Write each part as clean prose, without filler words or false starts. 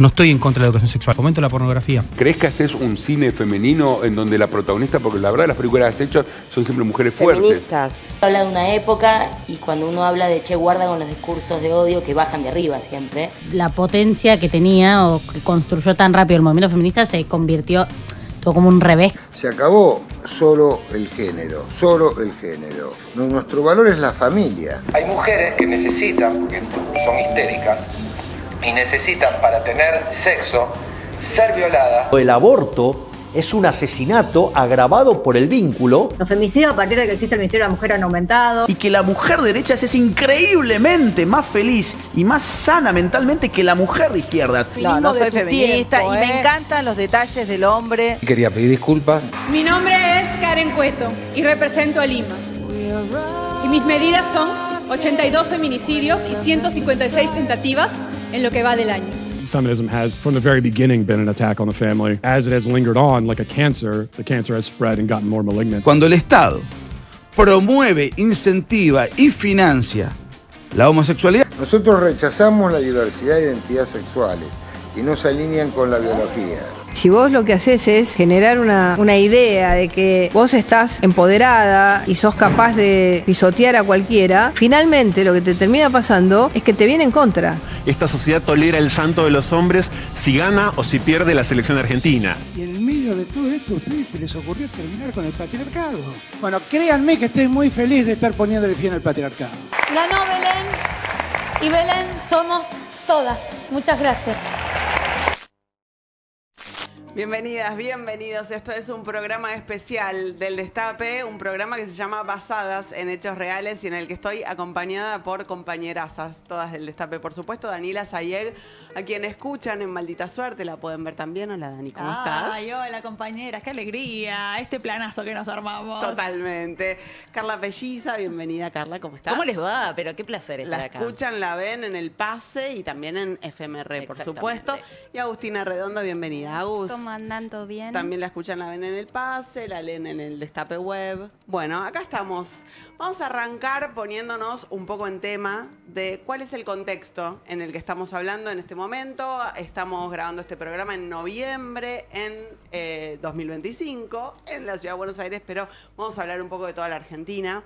No estoy en contra de la educación sexual, fomento la pornografía. ¿Crees que haces un cine femenino en donde la protagonista, porque la verdad las películas que has hecho son siempre mujeres fuertes? Feministas. Habla de una época y cuando uno habla de Che guarda con los discursos de odio que bajan de arriba siempre. La potencia que tenía o que construyó tan rápido el movimiento feminista se convirtió todo como un revés. Se acabó solo el género, solo el género. Nuestro valor es la familia. Hay mujeres que necesitan, porque son histéricas, y necesitan para tener sexo ser violadas. El aborto es un asesinato agravado por el vínculo. Los femicidios a partir de que existe el Ministerio de la Mujer han aumentado. Y que la mujer de derechas es increíblemente más feliz y más sana mentalmente que la mujer de izquierdas. No soy feminista y me encantan los detalles del hombre. Quería pedir disculpas. Mi nombre es Karen Cueto y represento a Lima. Y mis medidas son 82 feminicidios y 156 tentativas en lo que va del año. Feminism has, from the very beginning, been an attack on the family. As it has lingered on, like a cancer, the cancer has spread and gotten more malignant. Cuando el Estado promueve, incentiva y financia la homosexualidad. Nosotros rechazamos la diversidad de identidades sexuales y no se alinean con la biología. Si vos lo que haces es generar una idea de que vos estás empoderada y sos capaz de pisotear a cualquiera, finalmente lo que te termina pasando es que te viene en contra. Esta sociedad tolera el santo de los hombres si gana o si pierde la selección argentina. Y en el medio de todo esto a ustedes se les ocurrió terminar con el patriarcado. Bueno, créanme que estoy muy feliz de estar poniéndole fin al patriarcado. Ganó Belén y Belén somos todas. Muchas gracias. Bienvenidas, bienvenidos. Esto es un programa especial del Destape, un programa que se llama Basadas en Hechos Reales y en el que estoy acompañada por compañerazas, todas del Destape, por supuesto. Daniela Sayeg, a quien escuchan en Maldita Suerte, la pueden ver también. Hola, Dani, ¿cómo estás? Ay, hola, compañeras, qué alegría, este planazo que nos armamos. Totalmente. Carla Pelliza, bienvenida, Carla, ¿cómo estás? ¿Cómo les va? Pero qué placer estar la acá. La escuchan, la ven en El Pase y también en FMR, por supuesto. Y Agustina Redondo, bienvenida. Agus. ¿Cómo andan? ¿Todo bien? También la escuchan, la ven en El Pase, la leen en el Destape Web. Bueno, acá estamos. Vamos a arrancar poniéndonos un poco en tema de cuál es el contexto en el que estamos hablando en este momento. Estamos grabando este programa en noviembre en 2025 en la Ciudad de Buenos Aires, pero vamos a hablar un poco de toda la Argentina.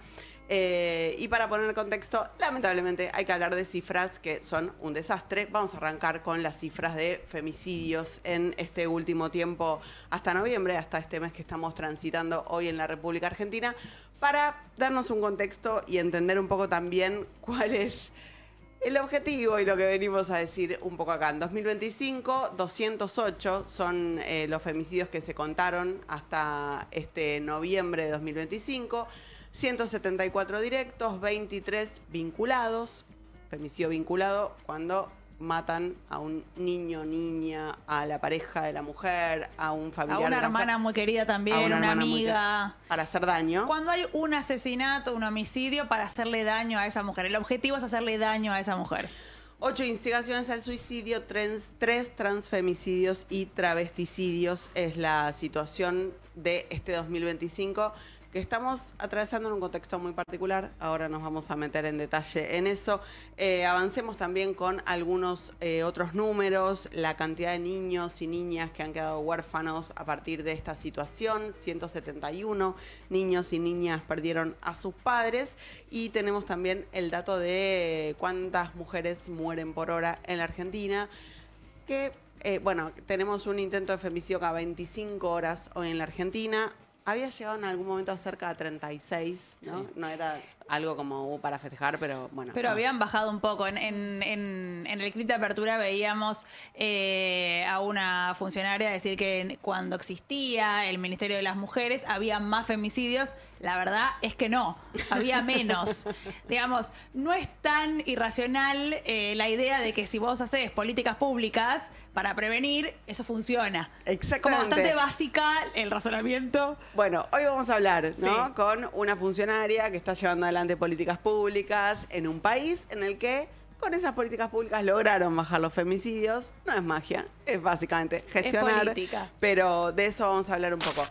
Y para poner el contexto, lamentablemente hay que hablar de cifras que son un desastre. Vamos a arrancar con las cifras de femicidios en este último tiempo, hasta noviembre, hasta este mes que estamos transitando hoy en la República Argentina, para darnos un contexto y entender un poco también cuál es el objetivo y lo que venimos a decir un poco acá. En 2025, 208 son los femicidios que se contaron hasta este noviembre de 2025. 174 directos, 23 vinculados, femicidio vinculado cuando matan a un niño, niña, a la pareja de la mujer, a un familiar. A una hermana muy querida también, una amiga. Para hacer daño. Cuando hay un asesinato, un homicidio, para hacerle daño a esa mujer. El objetivo es hacerle daño a esa mujer. 8 instigaciones al suicidio, 3 transfemicidios y travesticidios es la situación de este 2025. Que estamos atravesando en un contexto muy particular. Ahora nos vamos a meter en detalle en eso. Avancemos también con algunos otros números. La cantidad de niños y niñas que han quedado huérfanos a partir de esta situación. 171 niños y niñas perdieron a sus padres. Y tenemos también el dato de cuántas mujeres mueren por hora en la Argentina. Que, bueno, tenemos un intento de femicidio cada 25 horas hoy en la Argentina. Había llegado en algún momento a cerca de 36, ¿no? Sí. No era algo como para festejar, pero bueno. Pero habían bajado un poco. En el clip de apertura veíamos a una funcionaria decir que cuando existía el Ministerio de las Mujeres había más femicidios. La verdad es que no, había menos. Digamos, no es tan irracional la idea de que si vos haces políticas públicas para prevenir, eso funciona. Exactamente. Como bastante básica el razonamiento. Bueno, hoy vamos a hablar, ¿no? Sí. Con una funcionaria que está llevando adelante políticas públicas en un país en el que con esas políticas públicas lograron bajar los femicidios. No es magia, es básicamente gestionar. Es política. Pero de eso vamos a hablar un poco.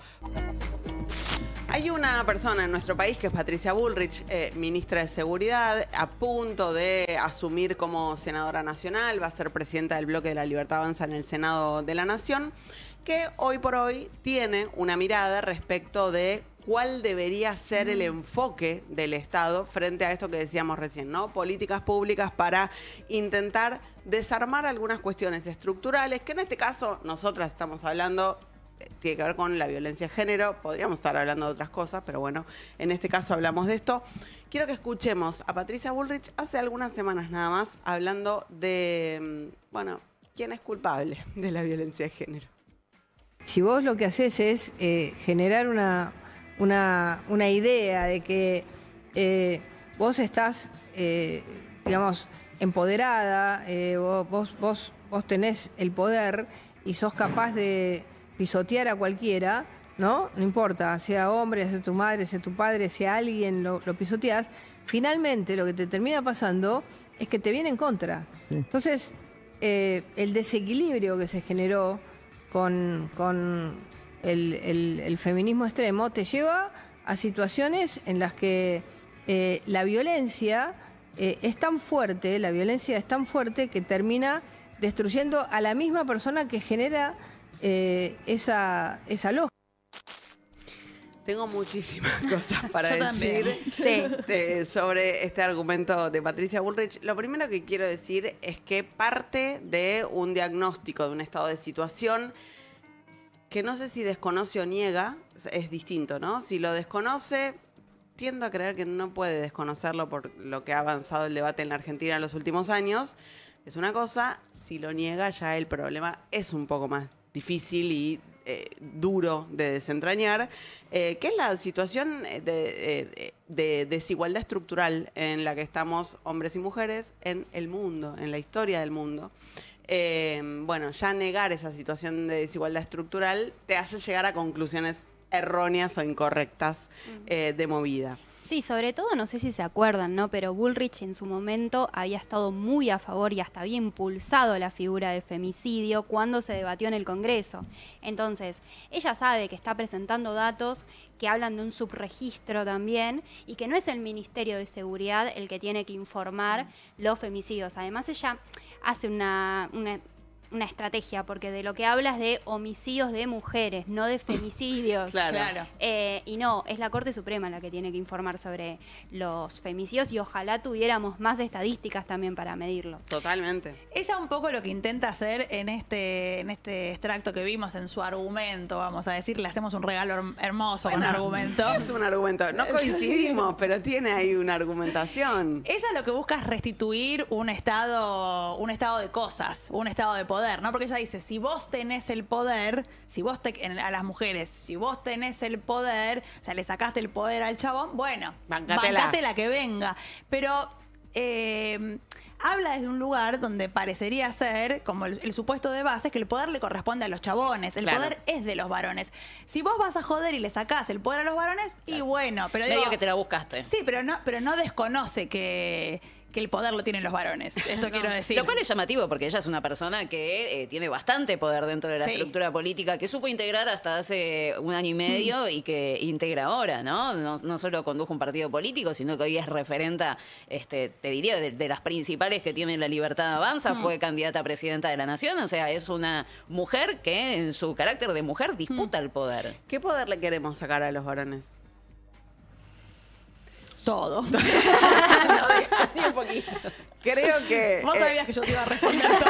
Hay una persona en nuestro país que es Patricia Bullrich, ministra de Seguridad, a punto de asumir como senadora nacional, va a ser presidenta del Bloque de la Libertad Avanza en el Senado de la Nación, que hoy por hoy tiene una mirada respecto de cuál debería ser el enfoque del Estado frente a esto que decíamos recién, ¿no? Políticas públicas para intentar desarmar algunas cuestiones estructurales, que en este caso nosotras estamos hablando, tiene que ver con la violencia de género, podríamos estar hablando de otras cosas, pero bueno, en este caso hablamos de esto. Quiero que escuchemos a Patricia Bullrich hace algunas semanas nada más, hablando de, bueno, quién es culpable de la violencia de género. Si vos lo que haces es generar una idea de que vos estás, digamos, empoderada, vos tenés el poder y sos capaz de pisotear a cualquiera, ¿no? No importa, sea hombre, sea tu madre, sea tu padre, sea alguien, lo pisoteás. Finalmente lo que te termina pasando es que te viene en contra. Sí. Entonces, el desequilibrio que se generó con el feminismo extremo te lleva a situaciones en las que la violencia es tan fuerte, que termina destruyendo a la misma persona que genera esa lógica. Tengo muchísimas cosas para decir sobre este argumento de Patricia Bullrich. Lo primero que quiero decir es que parte de un diagnóstico de un estado de situación que no sé si desconoce o niega, es distinto, ¿no? Si lo desconoce, tiendo a creer que no puede desconocerlo por lo que ha avanzado el debate en la Argentina en los últimos años. Es una cosa, si lo niega ya el problema es un poco más difícil y duro de desentrañar, que es la situación de desigualdad estructural en la que estamos hombres y mujeres en el mundo, en la historia del mundo. Bueno, ya negar esa situación de desigualdad estructural te hace llegar a conclusiones erróneas o incorrectas de movida. Sí, sobre todo, no sé si se acuerdan, ¿no? Pero Bullrich en su momento había estado muy a favor y hasta había impulsado la figura de femicidio cuando se debatió en el Congreso. Entonces, ella sabe que está presentando datos que hablan de un subregistro también y que no es el Ministerio de Seguridad el que tiene que informar los femicidios. Además, ella hace una estrategia, porque de lo que habla es de homicidios de mujeres, no de femicidios. Claro. Y no, es la Corte Suprema la que tiene que informar sobre los femicidios y ojalá tuviéramos más estadísticas también para medirlos. Totalmente. Ella un poco lo que intenta hacer en este extracto que vimos en su argumento, vamos a decir, le hacemos un regalo hermoso con argumento. Es un argumento. No coincidimos, pero tiene ahí una argumentación. Ella lo que busca es restituir un estado de cosas, un estado de poder, ¿no? Porque ella dice, si vos tenés el poder, a las mujeres, si vos tenés el poder, o sea, le sacaste el poder al chabón, bueno, bancátela que venga. Pero habla desde un lugar donde parecería ser, como el supuesto de base, es que el poder le corresponde a los chabones, el poder es de los varones. Si vos vas a joder y le sacás el poder a los varones, y bueno, pero medio que te la buscaste. Sí, pero no desconoce que el poder lo tienen los varones. Esto quiero decir. Lo cual es llamativo porque ella es una persona que tiene bastante poder dentro de la estructura política, que supo integrar hasta hace un año y medio y que integra ahora, ¿no? No solo condujo un partido político, sino que hoy es referenta, te diría, de las principales que tiene la Libertad Avanza, fue candidata a presidenta de la Nación, o sea, es una mujer que en su carácter de mujer disputa el poder. ¿Qué poder le queremos sacar a los varones? Todo. Ni un poquito. Creo que... Vos sabías que yo te iba a responder todo.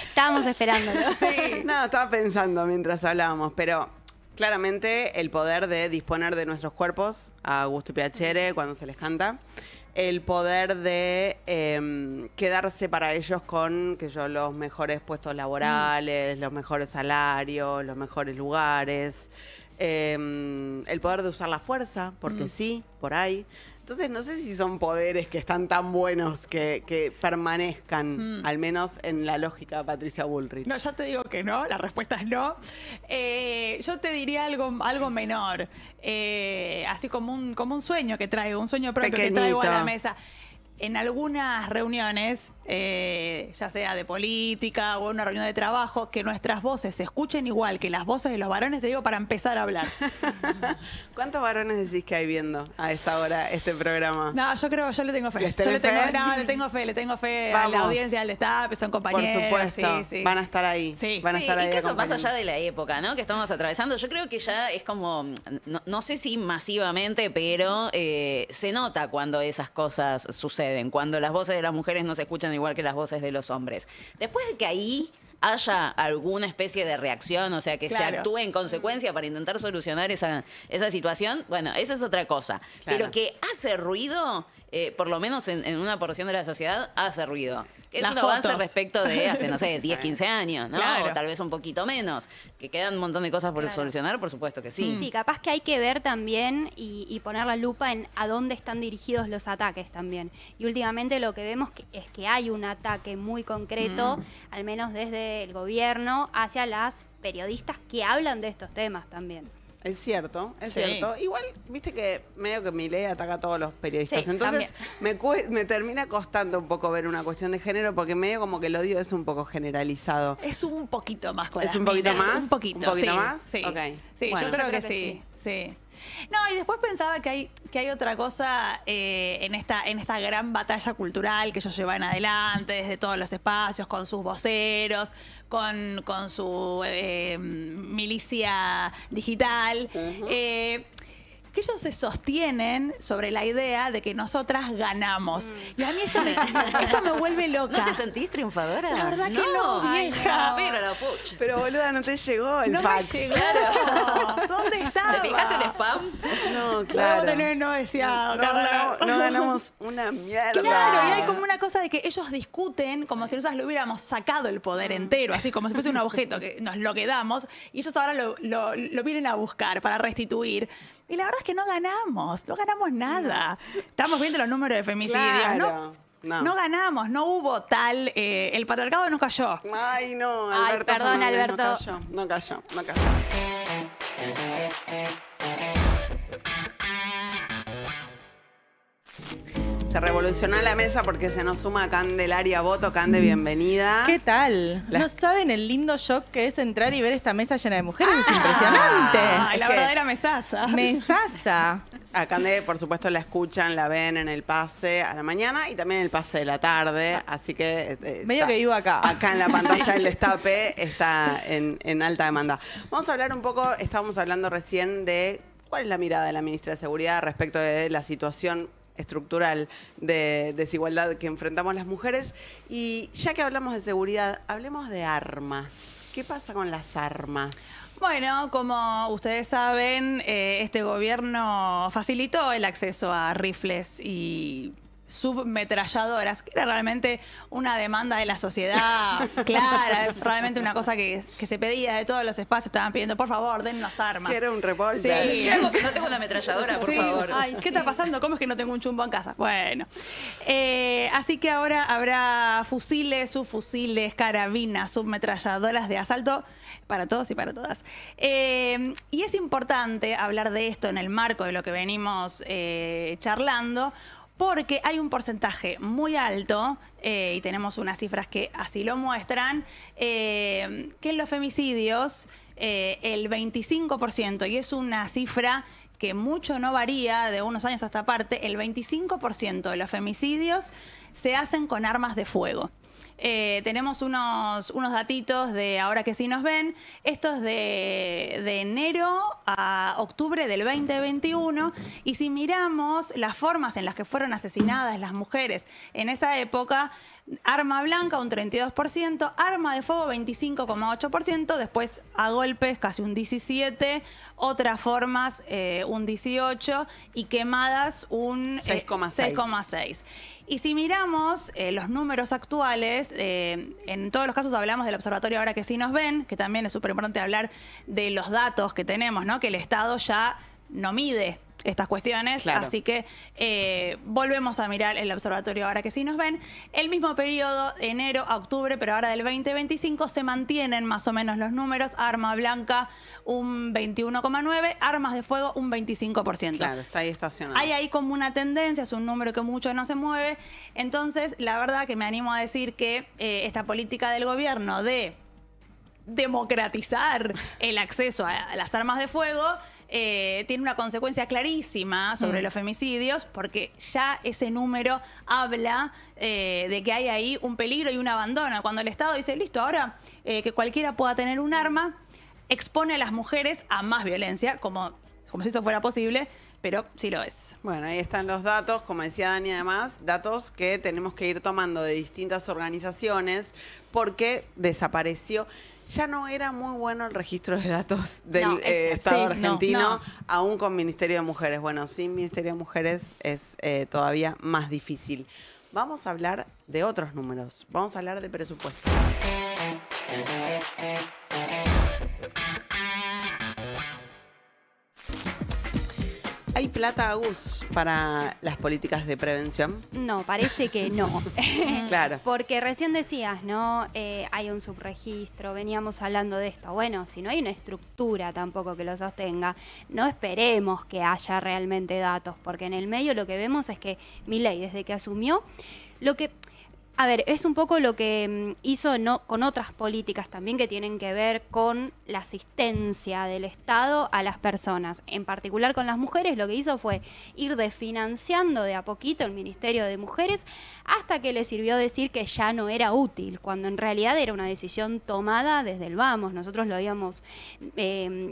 Estábamos esperándolo. Sí. No, estaba pensando mientras hablábamos, pero claramente el poder de disponer de nuestros cuerpos a gusto y piacere cuando se les canta. El poder de quedarse para ellos con los mejores puestos laborales, los mejores salarios, los mejores lugares. El poder de usar la fuerza, porque sí, por ahí. Entonces no sé si son poderes que están tan buenos que permanezcan, al menos en la lógica de Patricia Bullrich. No, yo te digo que no, la respuesta es no. Yo te diría algo menor, así como un sueño que traigo, un sueño propio que traigo a la mesa. en algunas reuniones, ya sea de política o una reunión de trabajo, que nuestras voces se escuchen igual que las voces de los varones, te digo, para empezar a hablar. ¿Cuántos varones decís que hay viendo a esta hora este programa? No, yo le tengo fe. Le tengo fe a la audiencia, al Destape, son compañeros. Por supuesto, sí. van a estar ahí. Sí. Van a estar ahí incluso más acompañando. allá de la época, ¿no? Que estamos atravesando, yo creo que ya es como, no sé si masivamente, pero se nota cuando esas cosas suceden, cuando las voces de las mujeres no se escuchan igual que las voces de los hombres. Después de que ahí haya alguna especie de reacción, o sea, que se actúe en consecuencia para intentar solucionar esa situación, bueno, esa es otra cosa. Claro. Pero que hace ruido, por lo menos en una porción de la sociedad, hace ruido. Es Las un avance fotos. respecto de hace, no sé, 10, 15 años, ¿no? Claro. O tal vez un poquito menos. Que quedan un montón de cosas por solucionar, por supuesto que sí. Sí, capaz que hay que ver también y poner la lupa en a dónde están dirigidos los ataques también. Y últimamente lo que vemos es que hay un ataque muy concreto, al menos desde el gobierno, hacia las periodistas que hablan de estos temas también. Es cierto, es Sí. cierto. Igual, viste que medio que Milei ataca a todos los periodistas. Sí, Entonces, me termina costando un poco ver una cuestión de género porque medio como que el odio es un poco generalizado. Es un poquito más con ¿Es las un poquito minas, más? Un poquito ¿Un poquito sí, más? Sí, Ok. sí, Bueno. yo creo que sí. No, y después pensaba que hay otra cosa en esta gran batalla cultural que ellos llevan adelante desde todos los espacios, con sus voceros, con su milicia digital. Que ellos se sostienen sobre la idea de que nosotras ganamos. Y a mí esto me vuelve loca. ¿No te sentís triunfadora? La verdad que no, vieja. Pero boluda, no te llegó el No fax. me llegó. ¿Dónde estaba? ¿Te fijaste el spam? No, claro. No decía Carla. No ganamos una mierda. Claro, y hay como una cosa de que ellos discuten como si nosotros le hubiéramos sacado el poder entero, así como si fuese un objeto que nos lo quedamos, y ellos ahora lo vienen a buscar para restituir. Y la verdad es que no ganamos nada. Estamos viendo los números de femicidios, Claro. No ganamos, no hubo tal, el patriarcado no cayó. Ay, no, Ay, Alberto perdón, Fernández, Alberto. No cayó. Se revolucionó la mesa porque se nos suma Candelaria Boto. Cande, bienvenida. ¿Qué tal? La- ¿No saben el lindo shock que es entrar y ver esta mesa llena de mujeres? Es impresionante. Ay, la Es que- verdadera mesaza. Mesaza. A Cande, por supuesto, la escuchan, la ven en el pase a la mañana y también en el pase de la tarde. Así que. Medio que vivo acá. Acá en la pantalla del Destape está en alta demanda. Vamos a hablar un poco, estábamos hablando recién de cuál es la mirada de la ministra de Seguridad respecto de la situación estructural de desigualdad que enfrentamos las mujeres. Y ya que hablamos de seguridad, hablemos de armas. ¿Qué pasa con las armas? Bueno, como ustedes saben, este gobierno facilitó el acceso a rifles y submetralladoras, que era realmente una demanda de la sociedad clara, realmente una cosa que se pedía de todos los espacios, estaban pidiendo, por favor, dennos armas. Quiero un revólver. Sí. ¿Qué hago si no tengo una ametralladora, por Sí. favor? Ay, ¿qué está pasando? ¿Cómo es que no tengo un chumbo en casa? Bueno, así que ahora habrá fusiles, subfusiles, carabinas, submetralladoras de asalto para todos y para todas. Y es importante hablar de esto en el marco de lo que venimos charlando, porque hay un porcentaje muy alto, y tenemos unas cifras que así lo muestran, que en los femicidios el 25%, y es una cifra que mucho no varía de unos años a esta parte, el 25% de los femicidios se hacen con armas de fuego. Tenemos unos datitos de ahora que sí nos ven. Esto es de enero a octubre del 2021. Y si miramos las formas en las que fueron asesinadas las mujeres en esa época, arma blanca un 32%, arma de fuego 25,8%, después a golpes casi un 17%, otras formas un 18% y quemadas un 6,6%. Y si miramos los números actuales, en todos los casos hablamos del observatorio ahora que sí nos ven, que también es súper importante hablar de los datos que tenemos, ¿no? Que el Estado ya no mide estas cuestiones, Claro. así que volvemos a mirar el observatorio ahora que sí nos ven. El mismo periodo, enero a octubre, pero ahora del 2025, se mantienen más o menos los números. Arma blanca un 21,9%, armas de fuego un 25%. Claro, está ahí estacionado. Hay ahí como una tendencia, es un número que mucho no se mueve. Entonces, la verdad que me animo a decir que esta política del gobierno de democratizar el acceso a las armas de fuego tiene una consecuencia clarísima sobre los femicidios, porque ya ese número habla de que hay ahí un peligro y un abandono. Cuando el Estado dice, listo, ahora que cualquiera pueda tener un arma, expone a las mujeres a más violencia, como si esto fuera posible, pero sí lo es. Bueno, ahí están los datos, como decía Dani, además, datos que tenemos que ir tomando de distintas organizaciones, porque desapareció. Ya no era muy bueno el registro de datos del Estado argentino, aún con Ministerio de Mujeres. Bueno, sin Ministerio de Mujeres es todavía más difícil. Vamos a hablar de otros números. Vamos a hablar de presupuesto. ¿Hay plata, Agus, para las políticas de prevención? No, parece que no. Claro. Porque recién decías, ¿no? Hay un subregistro, veníamos hablando de esto. Bueno, si no hay una estructura tampoco que lo sostenga, no esperemos que haya realmente datos, porque en el medio lo que vemos es que Milei, desde que asumió, a ver, es un poco lo que hizo con otras políticas también que tienen que ver con la asistencia del Estado a las personas. En particular con las mujeres, lo que hizo fue ir desfinanciando de a poquito el Ministerio de Mujeres hasta que le sirvió decir que ya no era útil, cuando en realidad era una decisión tomada desde el vamos. Nosotros lo habíamos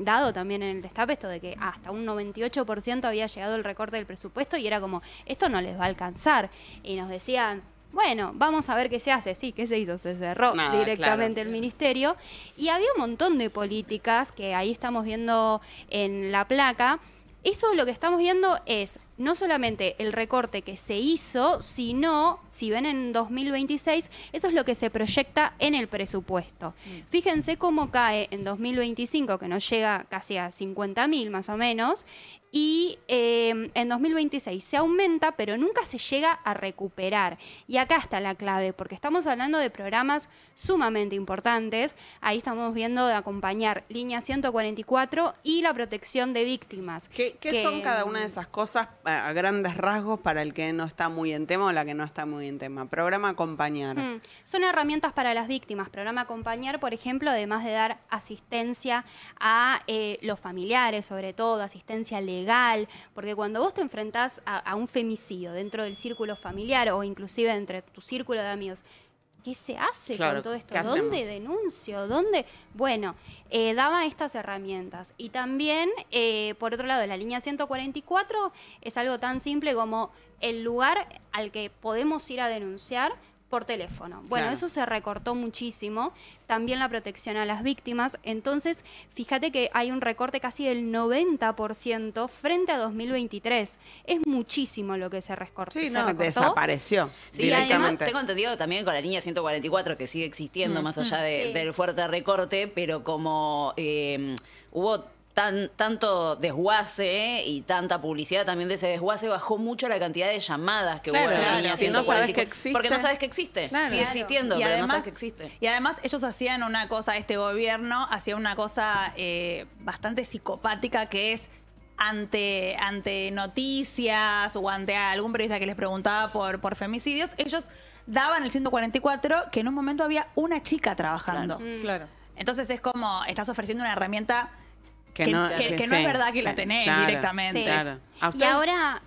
dado también en el destape, esto de que hasta un 98% había llegado el recorte del presupuesto y era como, esto no les va a alcanzar. Y nos decían, bueno, vamos a ver qué se hace. Sí, ¿qué se hizo? Se cerró directamente el ministerio. Y había un montón de políticas que ahí estamos viendo en la placa. Eso lo que estamos viendo es no solamente el recorte que se hizo, sino, si ven en 2026, eso es lo que se proyecta en el presupuesto. Fíjense cómo cae en 2025, que nos llega casi a 50.000 más o menos, y en 2026 se aumenta, pero nunca se llega a recuperar. Y acá está la clave, porque estamos hablando de programas sumamente importantes. Ahí estamos viendo de acompañar Línea 144 y la protección de víctimas. ¿Qué son cada una de esas cosas a grandes rasgos para el que no está muy en tema o la que no está muy en tema? Programa Acompañar. Son herramientas para las víctimas. Programa Acompañar, por ejemplo, además de dar asistencia a los familiares, sobre todo, asistencia legal, porque cuando vos te enfrentás a un femicidio dentro del círculo familiar o inclusive entre tu círculo de amigos, ¿qué se hace con todo esto? ¿Dónde denuncio? ¿Dónde? Bueno, daba estas herramientas. Y también, por otro lado, la línea 144 es algo tan simple como el lugar al que podemos ir a denunciar por teléfono. Bueno, eso se recortó muchísimo. También la protección a las víctimas. Entonces, fíjate que hay un recorte casi del 90% frente a 2023. Es muchísimo lo que se recortó. Sí, no, desapareció directamente. Tengo entendido también con la línea 144 que sigue existiendo más allá del fuerte recorte, pero como hubo tanto desguace y tanta publicidad también de ese desguace, bajó mucho la cantidad de llamadas que hubo en la línea 144. Si no sabes que existe. Porque no sabes que existe. Sigue existiendo, pero además, no sabes que existe. Y además ellos hacían una cosa, este gobierno hacía una cosa bastante psicopática, que es ante noticias o ante algún periodista que les preguntaba por femicidios, ellos daban el 144, que en un momento había una chica trabajando. Claro. Entonces es como, estás ofreciendo una herramienta que no es verdad que la tenés directamente. Y ahora,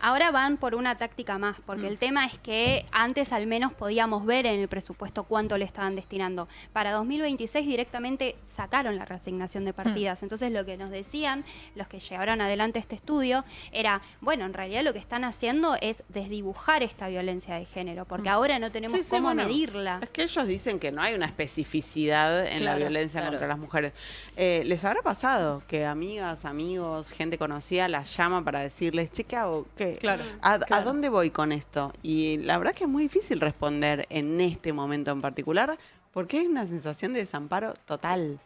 ahora van por una táctica más, porque el tema es que antes al menos podíamos ver en el presupuesto cuánto le estaban destinando. Para 2026 directamente sacaron la reasignación de partidas. Entonces lo que nos decían los que llevaron adelante este estudio era, bueno, en realidad lo que están haciendo es desdibujar esta violencia de género, porque ahora no tenemos cómo medirla. Es que ellos dicen que no hay una especificidad en la violencia contra las mujeres. ¿Les habrá pasado que amigas, amigos, gente conocida las llama para decirles, che, ¿qué hago? ¿Qué? ¿A dónde voy con esto? Y la verdad que es muy difícil responder en este momento en particular, porque hay una sensación de desamparo total.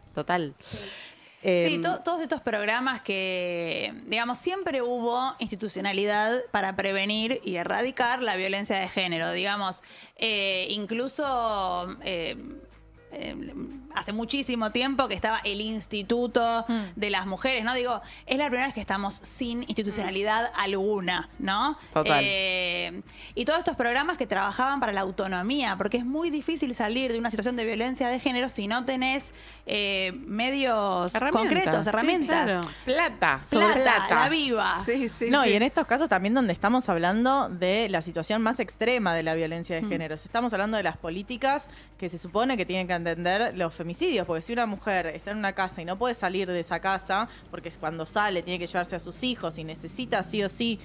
Sí, todos estos programas que, digamos, siempre hubo institucionalidad para prevenir y erradicar la violencia de género. Digamos, incluso hace muchísimo tiempo que estaba el Instituto de las Mujeres, ¿no? Digo, es la primera vez que estamos sin institucionalidad alguna, ¿no? Total. Y todos estos programas que trabajaban para la autonomía, porque es muy difícil salir de una situación de violencia de género si no tenés medios concretos, herramientas. Sí, claro. Plata, la viva. Sí, sí, No, sí. y en estos casos también donde estamos hablando de la situación más extrema de la violencia de género. Estamos hablando de las políticas que se supone que tienen que entender los femicidios, porque si una mujer está en una casa y no puede salir de esa casa, porque cuando sale tiene que llevarse a sus hijos y necesita sí o sí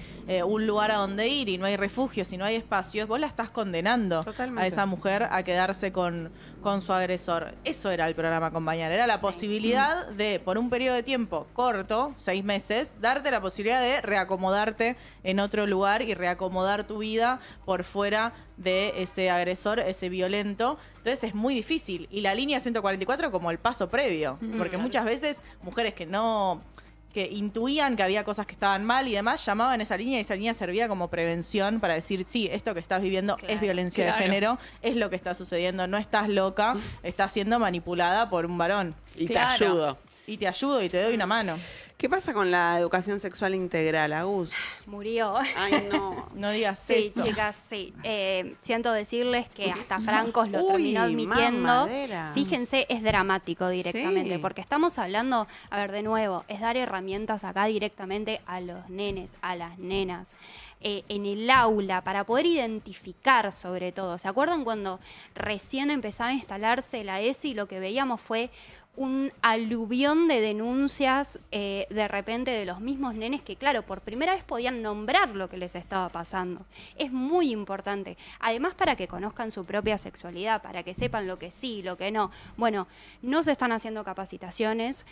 un lugar a donde ir y no hay refugios y no hay espacios, vos la estás condenando a esa mujer a quedarse con su agresor. Eso era el programa Acompañar, era la posibilidad de, por un periodo de tiempo corto, 6 meses, darte la posibilidad de reacomodarte en otro lugar y reacomodar tu vida por fuera de ese agresor, ese violento. Entonces es muy difícil. Y la línea 144 como el paso previo, porque muchas veces mujeres que intuían que había cosas que estaban mal y demás, llamaban esa línea y esa línea servía como prevención para decir, sí, esto que estás viviendo es violencia de género, es lo que está sucediendo, no estás loca, estás siendo manipulada por un varón. Y te ayudo. Y te ayudo y te doy una mano. ¿Qué pasa con la educación sexual integral, Agus? Murió. Ay, no. No digas sí, eso. chicas, sí. Siento decirles que hasta Francos lo terminó Uy, admitiendo. mamadera. Fíjense, es dramático directamente, Sí. porque estamos hablando, a ver, de nuevo, es dar herramientas acá directamente a los nenes, a las nenas, en el aula, para poder identificar sobre todo. ¿Se acuerdan cuando recién empezaba a instalarse la ESI? Lo que veíamos fue un aluvión de denuncias de repente de los mismos nenes que, claro, por primera vez podían nombrar lo que les estaba pasando. Es muy importante. Además, para que conozcan su propia sexualidad, para que sepan lo que sí, lo que no. Bueno, no se están haciendo capacitaciones.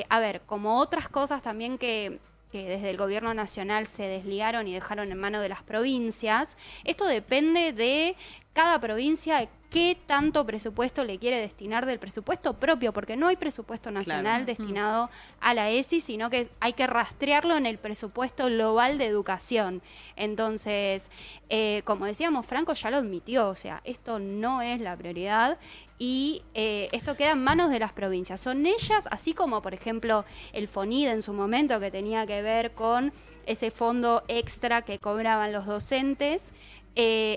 A ver, como otras cosas también que desde el gobierno nacional se desligaron y dejaron en manos de las provincias, esto depende de cada provincia, qué tanto presupuesto le quiere destinar del presupuesto propio, porque no hay presupuesto nacional destinado a la ESI, sino que hay que rastrearlo en el presupuesto global de educación. Entonces, como decíamos, Franco ya lo admitió, o sea, esto no es la prioridad y esto queda en manos de las provincias. Son ellas, así como, por ejemplo, el FONIDE en su momento, que tenía que ver con ese fondo extra que cobraban los docentes.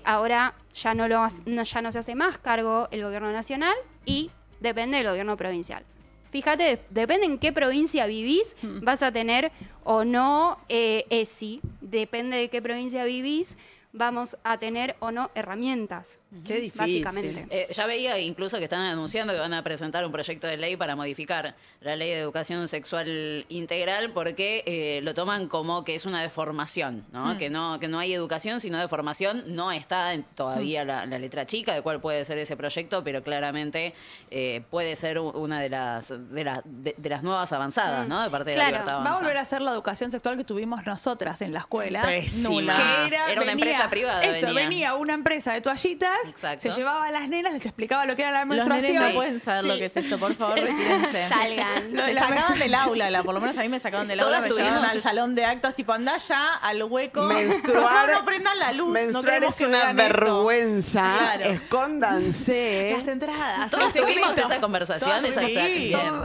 Ahora ya no se hace más cargo el gobierno nacional y depende del gobierno provincial. Fíjate, depende en qué provincia vivís, vas a tener o no ESI. Depende de qué provincia vivís, vamos a tener o no herramientas. Qué difícil. Básicamente. Ya veía incluso que están anunciando que van a presentar un proyecto de ley para modificar la ley de educación sexual integral porque lo toman como que es una deformación, ¿no? Que no hay educación sino deformación. No está todavía la letra chica de cuál puede ser ese proyecto, pero claramente puede ser una de las nuevas avanzadas, ¿no? De parte de la libertad avanzada. Va a volver a ser la educación sexual que tuvimos nosotras en la escuela. Pésima. Nula. Que Era una empresa privada. Venía una empresa de toallitas, se llevaba a las nenas, les explicaba lo que era la Los menstruación. nenes no pueden saber lo que es esto, por favor, retírense. Salgan. Se sacaban del aula, por lo menos a mí me sacaban del aula, me llevaban al salón de actos, tipo, andá ya al hueco. Menstruar, no prendan la luz. menstruar no es una vergüenza. Claro. Escóndanse. Las entradas. Todos tuvimos esa conversación.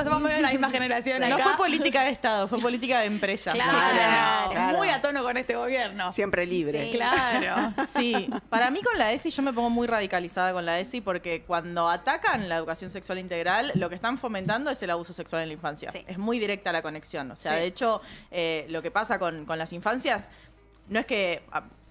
Somos de la misma generación. No acá. fue política de Estado, fue política de empresa. Claro. Muy a tono con este gobierno. Siempre libre. Sí. Claro. Sí, para mí con la ESI yo me pongo muy radicalizada con la ESI porque cuando atacan la educación sexual integral, lo que están fomentando es el abuso sexual en la infancia. Sí. Es muy directa la conexión. O sea, de hecho, lo que pasa con las infancias no es que...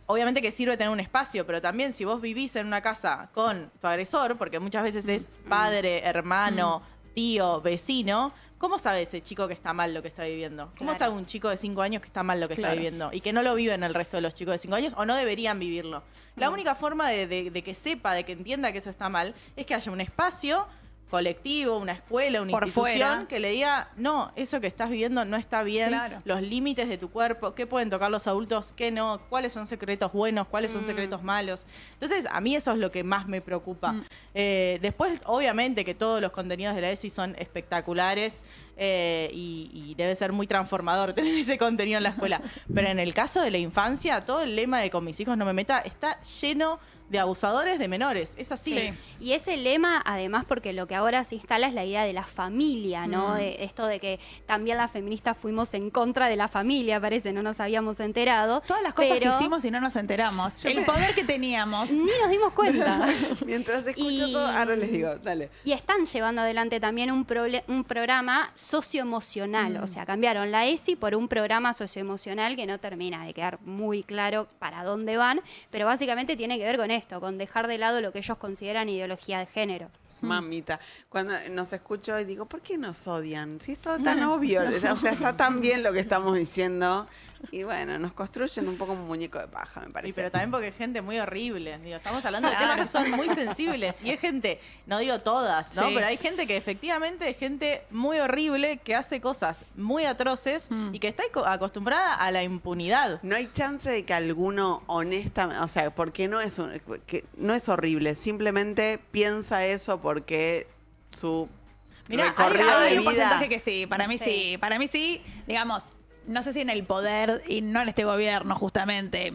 Obviamente que sirve tener un espacio, pero también si vos vivís en una casa con tu agresor, porque muchas veces es padre, hermano, tío, vecino, ¿cómo sabe ese chico que está mal lo que está viviendo? ¿Cómo sabe un chico de 5 años que está mal lo que está viviendo? Y que no lo viven el resto de los chicos de 5 años o no deberían vivirlo. La única forma de que sepa, de que entienda que eso está mal, es que haya un espacio colectivo, una escuela, una Por institución fuera. que le diga, no, eso que estás viviendo no está bien, Claro. los límites de tu cuerpo, qué pueden tocar los adultos, qué no, cuáles son secretos buenos, cuáles son secretos malos. Entonces, a mí eso es lo que más me preocupa. Después, obviamente, que todos los contenidos de la ESI son espectaculares. y debe ser muy transformador tener ese contenido en la escuela. Pero en el caso de la infancia, todo el lema de con mis hijos no me meta está lleno de abusadores de menores. Es así. Sí. Y ese lema, además, porque lo que ahora se instala es la idea de la familia, ¿no? Esto de que también las feministas fuimos en contra de la familia, parece, no nos habíamos enterado. Todas las cosas que hicimos y no nos enteramos. El poder que teníamos. Ni nos dimos cuenta. Mientras escucho todo, ahora les digo, dale. Y están llevando adelante también un programa socioemocional. O sea, cambiaron la ESI por un programa socioemocional que no termina de quedar muy claro para dónde van, pero básicamente tiene que ver con esto, con dejar de lado lo que ellos consideran ideología de género. Mamita, cuando nos escucho y digo, ¿por qué nos odian? Si es todo tan obvio, o sea, está tan bien lo que estamos diciendo. Y bueno, nos construyen un poco un muñeco de paja, me parece. Pero también porque es gente muy horrible. Digo, estamos hablando de temas que son muy sensibles. Y es gente, no digo todas, ¿no? Sí. Pero hay gente que efectivamente es gente muy horrible, que hace cosas muy atroces y que está acostumbrada a la impunidad. No hay chance de que alguno honestamente, o sea, porque no es horrible, simplemente piensa eso porque su recorrido de hay un vida. porcentaje que sí, para mí sí. Para mí sí, digamos, no sé si en el poder y no en este gobierno justamente,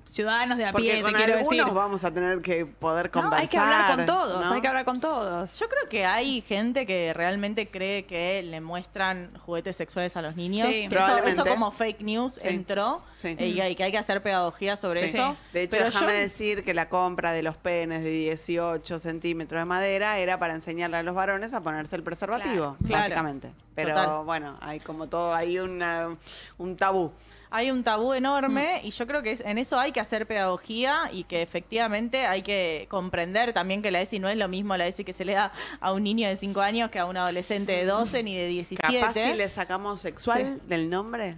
ciudadanos de a Porque pie, con te quiero algunos decir. vamos a tener que poder conversar. Hay que hablar con todos, ¿no? hay que hablar con todos. Yo creo que hay gente que realmente cree que le muestran juguetes sexuales a los niños. Sí, Eso como fake news entró y que hay que hacer pedagogía sobre eso. De hecho, Pero déjame decir que la compra de los penes de 18 centímetros de madera era para enseñarle a los varones a ponerse el preservativo, Claro. básicamente. Pero Total. bueno, hay como todo, hay un tabú. Hay un tabú enorme y yo creo que en eso hay que hacer pedagogía y que efectivamente hay que comprender también que la ESI no es lo mismo la ESI que se le da a un niño de 5 años que a un adolescente de 12 ni de 17. Capaz si le sacamos sexual del nombre.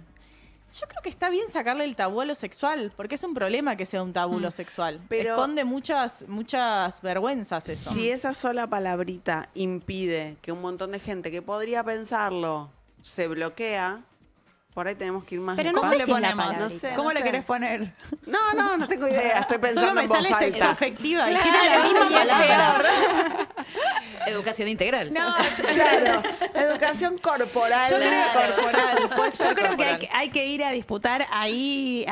Yo creo que está bien sacarle el tabú a lo sexual, porque es un problema que sea un tabú lo sexual. Pero esconde muchas vergüenzas eso. Si esa sola palabrita impide que un montón de gente que podría pensarlo se bloquea, por ahí tenemos que ir más Pero no despacio. sé si es la palabra. No sé, ¿Cómo no le sé. querés poner? No tengo idea. Estoy pensando Solo me en voz sale alta. sexoafectiva y Claro, tiene la misma y es palabra. Educación integral. No, Claro, educación corporal. Yo creo, Corporal, puede ser yo creo que corporal. hay que ir a disputar ahí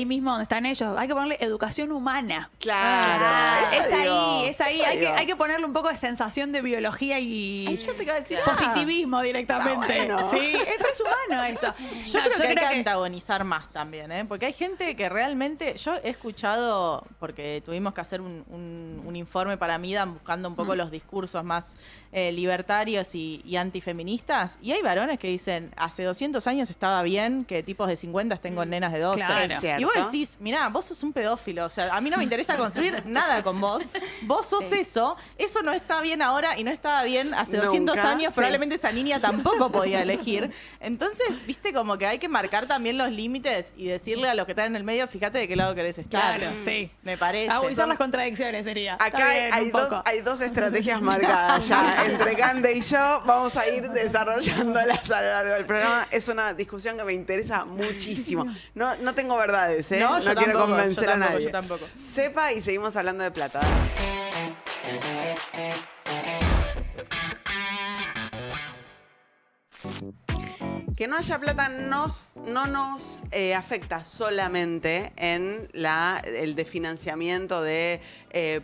mismo donde están ellos. Hay que ponerle educación humana. Claro. Es eso digo, ahí, es ahí. eso Hay digo. que ponerle un poco de sensación de biología y Hay gente que va a decir, positivismo directamente. está bueno. Sí, esto es humano esto. Yo No, creo que hay que antagonizar más también, ¿eh? Porque hay gente que realmente... Yo he escuchado, porque tuvimos que hacer un informe para MIDAM buscando un poco los discursos más libertarios y antifeministas, y hay varones que dicen, hace 200 años estaba bien que tipos de 50 estén con nenas de 12. Claro. Es Y vos cierto. decís, mirá, vos sos un pedófilo, o sea, a mí no me interesa construir nada con vos, vos sos eso no está bien ahora y no estaba bien hace 200 Nunca, años, sí. probablemente esa niña tampoco podía elegir. Entonces, viste, como que hay que marcar también los límites y decirle a los que están en el medio, fíjate de qué lado querés estar. Claro, sí. Me parece. Agudizar las contradicciones sería. Acá Está bien, hay un poco. hay dos estrategias marcadas ya. Entre Cande y yo vamos a ir desarrollándolas a lo largo del programa. Es una discusión que me interesa muchísimo. No tengo verdades, ¿eh? No, yo quiero tampoco, convencer yo tampoco, a nadie. yo tampoco. Sepa y seguimos hablando de plata. Que no haya plata no nos afecta solamente en el desfinanciamiento de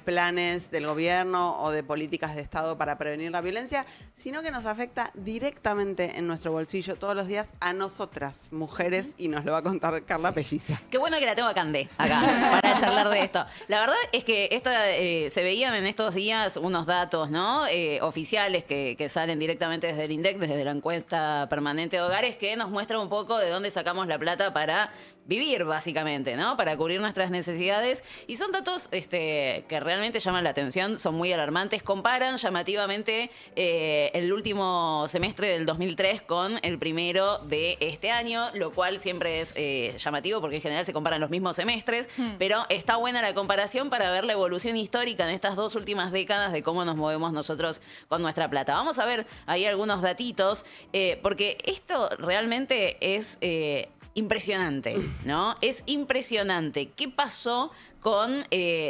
planes del gobierno o de políticas de Estado para prevenir la violencia, sino que nos afecta directamente en nuestro bolsillo todos los días a nosotras, mujeres, y nos lo va a contar Carla Pelliza. Qué bueno que la tengo a Candé acá para charlar de esto. La verdad es que se veían en estos días unos datos, ¿no? Oficiales que salen directamente desde el INDEC, desde la encuesta permanente de hogares, que nos muestra un poco de dónde sacamos la plata para vivir, básicamente, ¿no? Para cubrir nuestras necesidades. Y son datos que realmente llaman la atención, son muy alarmantes. Comparan llamativamente el último semestre del 2003 con el primero de este año, lo cual siempre es llamativo porque en general se comparan los mismos semestres, pero está buena la comparación para ver la evolución histórica en estas 2 últimas décadas de cómo nos movemos nosotros con nuestra plata. Vamos a ver ahí algunos datitos, porque esto realmente es impresionante, ¿no? Es impresionante. ¿Qué pasó con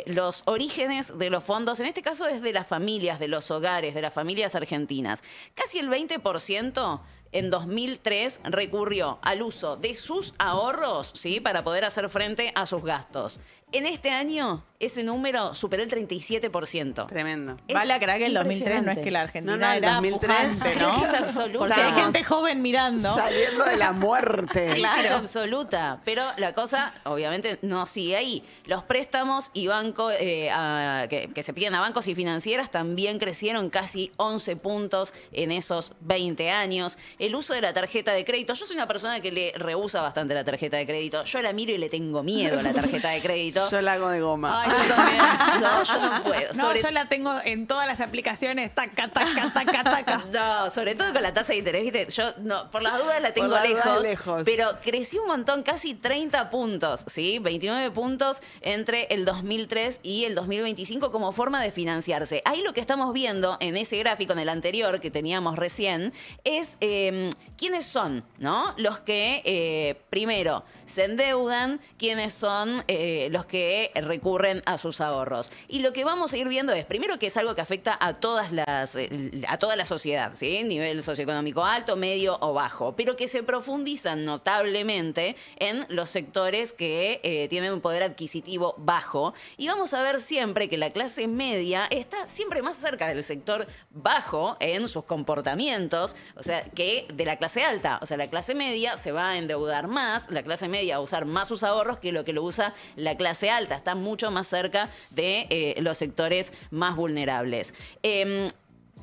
los orígenes de los fondos? En este caso es de las familias, de los hogares, de las familias argentinas. Casi el 20% en 2003 recurrió al uso de sus ahorros, ¿sí?, para poder hacer frente a sus gastos. En este año, ese número superó el 37%. Tremendo. Vale aclarar que el 2003 no es que la Argentina el era 2003 pujante, ¿no? Crisis absoluta. Porque hay gente joven mirando. Saliendo de la muerte. Crisis absoluta. Pero la cosa, obviamente, no sigue ahí. Los préstamos y bancos que se piden a bancos y financieras también crecieron casi 11 puntos en esos 20 años. El uso de la tarjeta de crédito. Yo soy una persona que le rehúsa bastante la tarjeta de crédito. Yo la miro y le tengo miedo a la tarjeta de crédito. Yo la hago de goma. Ay, yo también. No, yo no puedo. No, yo la tengo en todas las aplicaciones. Taca, taca, taca, taca. No, sobre todo con la tasa de interés, ¿viste? Yo, no, por las dudas la tengo lejos, pero creció un montón, casi 30 puntos, ¿sí? 29 puntos entre el 2003 y el 2025 como forma de financiarse. Ahí lo que estamos viendo en ese gráfico, en el anterior que teníamos recién, es quiénes son, ¿no? Los que, primero, se endeudan, quiénes son los que recurren a sus ahorros. Y lo que vamos a ir viendo es, primero, que es algo que afecta a toda la sociedad, ¿sí? Nivel socioeconómico alto, medio o bajo, pero que se profundizan notablemente en los sectores que tienen un poder adquisitivo bajo. Y vamos a ver siempre que la clase media está siempre más cerca del sector bajo en sus comportamientos, o sea, que de la clase alta. O sea, la clase media se va a endeudar más, la clase media a usar más sus ahorros que lo usa la clase alta. Está mucho más cerca de los sectores más vulnerables.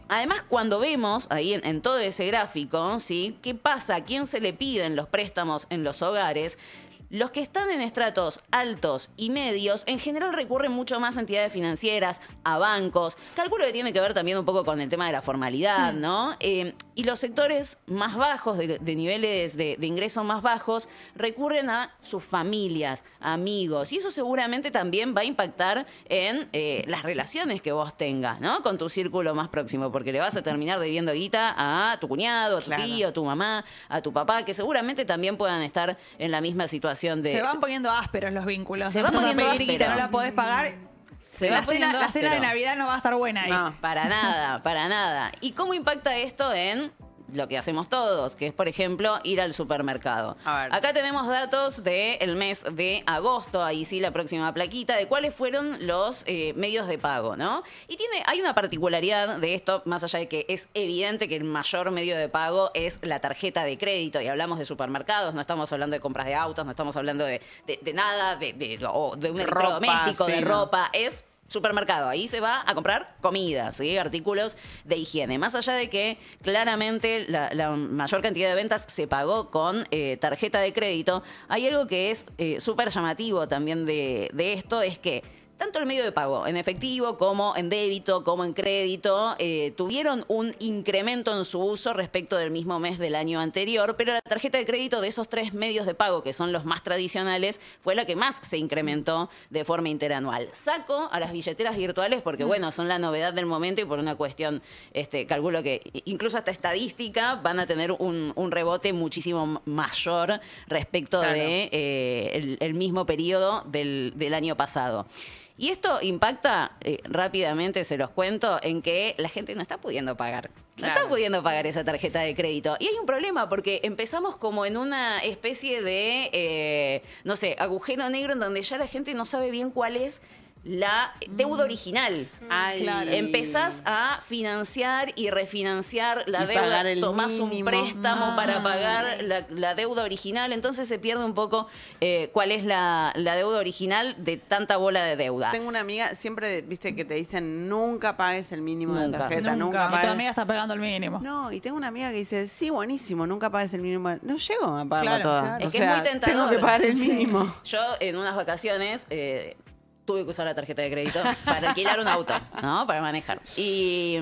Además, cuando vemos ahí en todo ese gráfico, ¿sí?, ¿qué pasa? ¿A quién se le piden los préstamos en los hogares? Los que están en estratos altos y medios, en general recurren mucho más a entidades financieras, a bancos. Calculo que tiene que ver también un poco con el tema de la formalidad, ¿no? Y los sectores más bajos, de niveles de ingresos más bajos, recurren a sus familias, amigos. Y eso seguramente también va a impactar en las relaciones que vos tengas, ¿no?, con tu círculo más próximo, porque le vas a terminar debiendo guita a tu cuñado, a tu tío, a tu mamá, a tu papá, que seguramente también puedan estar en la misma situación. Se van poniendo ásperos los vínculos. Se van poniendo pedir guita, no la podés pagar. La cena de Navidad no va a estar buena ahí. No, para nada, para nada. ¿Y cómo impacta esto en lo que hacemos todos, que es, por ejemplo, ir al supermercado? Acá tenemos datos del mes de agosto, ahí sí la próxima plaquita, de cuáles fueron los medios de pago, ¿no? Y hay una particularidad de esto, más allá de que es evidente que el mayor medio de pago es la tarjeta de crédito, y hablamos de supermercados, no estamos hablando de compras de autos, no estamos hablando de nada, de un electrodoméstico, de ropa, es supermercado, ahí se va a comprar comida, ¿sí?, artículos de higiene. Más allá de que claramente la mayor cantidad de ventas se pagó con tarjeta de crédito, hay algo que es súper llamativo también de esto, es que tanto el medio de pago en efectivo como en débito, como en crédito, tuvieron un incremento en su uso respecto del mismo mes del año anterior, pero la tarjeta de crédito de esos tres medios de pago, que son los más tradicionales, fue la que más se incrementó de forma interanual. Saco a las billeteras virtuales porque, bueno, son la novedad del momento y por una cuestión, calculo que incluso hasta estadística van a tener un rebote muchísimo mayor respecto de el mismo periodo del año pasado. Y esto impacta, rápidamente se los cuento, en que la gente no está pudiendo pagar. No está pudiendo pagar esa tarjeta de crédito. Y hay un problema porque empezamos como en una especie de, no sé, agujero negro en donde ya la gente no sabe bien cuál es la deuda original. Empezás a financiar y refinanciar la deuda, tomás un préstamo para pagar la deuda original, entonces se pierde un poco cuál es la deuda original de tanta bola de deuda. Tengo una amiga, siempre, viste, que te dicen nunca pagues el mínimo de la tarjeta, nunca pagues. Tu amiga está pagando el mínimo. No, y tengo una amiga que dice, sí, buenísimo, nunca pagues el mínimo. No llego a pagarla toda. Es que es muy tentador. Tengo que pagar el mínimo. Yo en unas vacaciones tuve que usar la tarjeta de crédito para alquilar un auto, ¿no? Para manejar. Y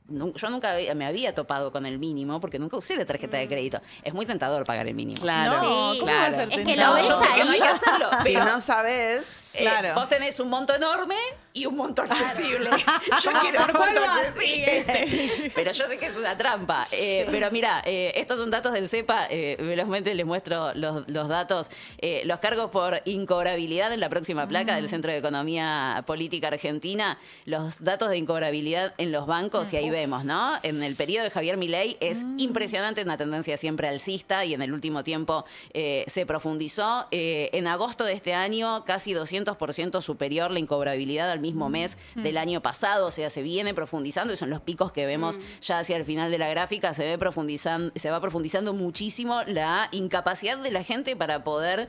yo nunca me había topado con el mínimo porque nunca usé la tarjeta de crédito. Es muy tentador pagar el mínimo. Claro. No, sí, claro. Es que lo ves, yo sé que no hay que hacerlo. Si no sabes. Claro. Vos tenés un monto enorme y un monto accesible. Yo quiero ¿por un cuál monto vas? accesible. Pero yo sé que es una trampa. Pero mira, estos son datos del CEPA. Velozmente les muestro los datos. Los cargos por incobrabilidad en la próxima placa del Centro de Economía Política Argentina. Los datos de incobrabilidad en los bancos, y ahí vemos, ¿no? En el periodo de Javier Milei es impresionante, una tendencia siempre alcista, y en el último tiempo se profundizó. En agosto de este año, casi 200% superior la incobrabilidad al mismo mes del año pasado. O sea, se viene profundizando, y son los picos que vemos ya hacia el final de la gráfica. Se va profundizando muchísimo la incapacidad de la gente para poder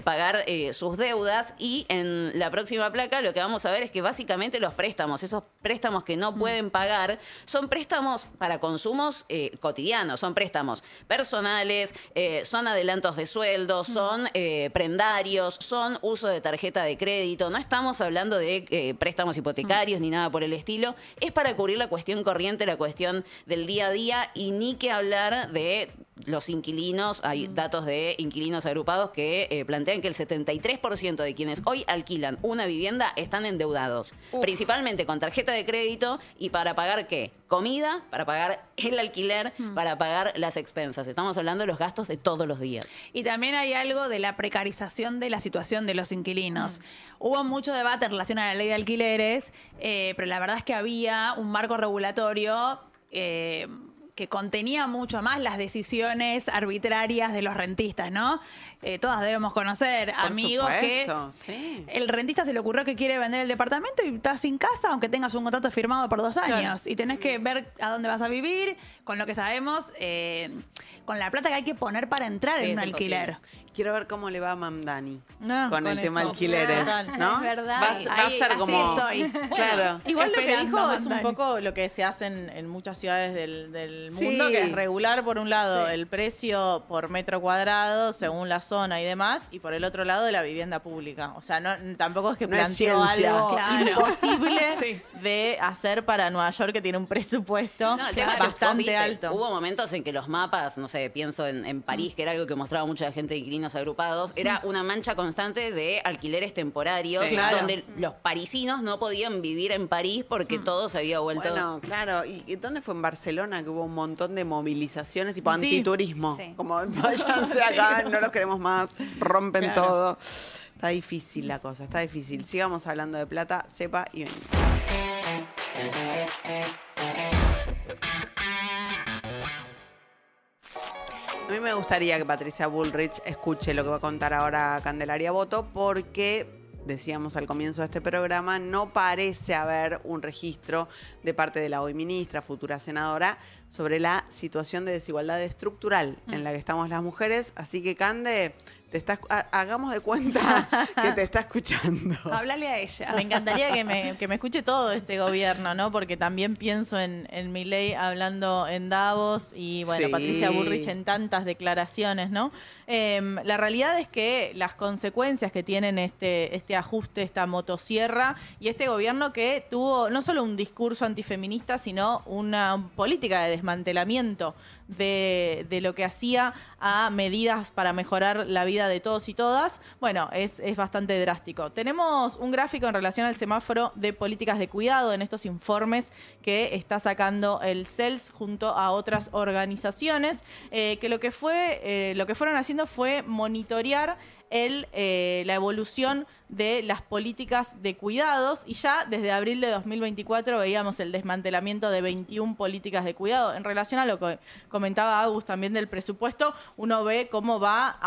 pagar sus deudas. Y en la próxima placa lo que vamos a ver es que básicamente los préstamos, esos préstamos que no pueden pagar, son préstamos para consumos cotidianos, son préstamos personales, son adelantos de sueldos, son prendarios, son uso de tarjeta de crédito. No estamos hablando de préstamos hipotecarios ni nada por el estilo. Es para cubrir la cuestión corriente, la cuestión del día a día, y ni que hablar de los inquilinos. Hay datos de inquilinos agrupados que plantean que el 73% de quienes hoy alquilan una vivienda están endeudados, principalmente con tarjeta de crédito, y para pagar ¿qué? Comida, para pagar el alquiler, para pagar las expensas. Estamos hablando de los gastos de todos los días. Y también hay algo de la precarización de la situación de los inquilinos. Hubo mucho debate en relación a la ley de alquileres, pero la verdad es que había un marco regulatorio que contenía mucho más las decisiones arbitrarias de los rentistas, ¿no? Todas debemos conocer Por amigos supuesto, que sí. el rentista se le ocurrió que quiere vender el departamento y estás sin casa, aunque tengas un contrato firmado por 2 años. Y tenés que ver a dónde vas a vivir, con lo que sabemos, con la plata que hay que poner para entrar en un alquiler. Quiero ver cómo le va a Mamdani No, con el tema eso. alquileres, Total. ¿no? Es verdad. Va a ser Así como... estoy. Claro. Igual lo que Esperando dijo a es un Mamdani. poco lo que se hace en muchas ciudades del Sí. mundo, que es regular por un lado Sí. el precio por metro cuadrado según la zona y demás, y por el otro lado de la vivienda pública. O sea, tampoco es que No es planteó ciencia. algo Claro. imposible de hacer para Nueva York, que tiene un presupuesto No, el tema es que vos bastante viste, alto. Hubo momentos en que los mapas, no sé, pienso en París, que era algo que mostraba mucha gente de inquilinos agrupados, era una mancha constante de alquileres temporarios, Sí. Claro. donde los parisinos no podían vivir en París porque todo se había vuelto... Bueno, claro. ¿Y dónde fue? En Barcelona, que hubo un montón de movilizaciones tipo Sí. antiturismo. Sí. Como váyanse acá, no los queremos más, rompen Claro. todo. Está difícil la cosa, está difícil. Sigamos hablando de plata, sepa y venimos. A mí me gustaría que Patricia Bullrich escuche lo que va a contar ahora Candelaria Boto, porque decíamos al comienzo de este programa, no parece haber un registro de parte de la hoy ministra, futura senadora, sobre la situación de desigualdad estructural en la que estamos las mujeres. Así que, Cande, hagamos de cuenta que te está escuchando. Háblale a ella. Me encantaría que me escuche todo este gobierno, ¿no? Porque también pienso en Milei hablando en Davos y, bueno, Sí. Patricia Bullrich en tantas declaraciones, ¿no? La realidad es que las consecuencias que tienen este ajuste, esta motosierra y este gobierno que tuvo no solo un discurso antifeminista, sino una política de desmantelamiento de lo que hacía a medidas para mejorar la vida de todos y todas, bueno, es bastante drástico. Tenemos un gráfico en relación al semáforo de políticas de cuidado en estos informes que está sacando el CELS junto a otras organizaciones, que lo que fueron haciendo fue monitorear la evolución de las políticas de cuidados, y ya desde abril de 2024 veíamos el desmantelamiento de 21 políticas de cuidado. En relación a lo que comentaba Agus también del presupuesto, uno ve cómo va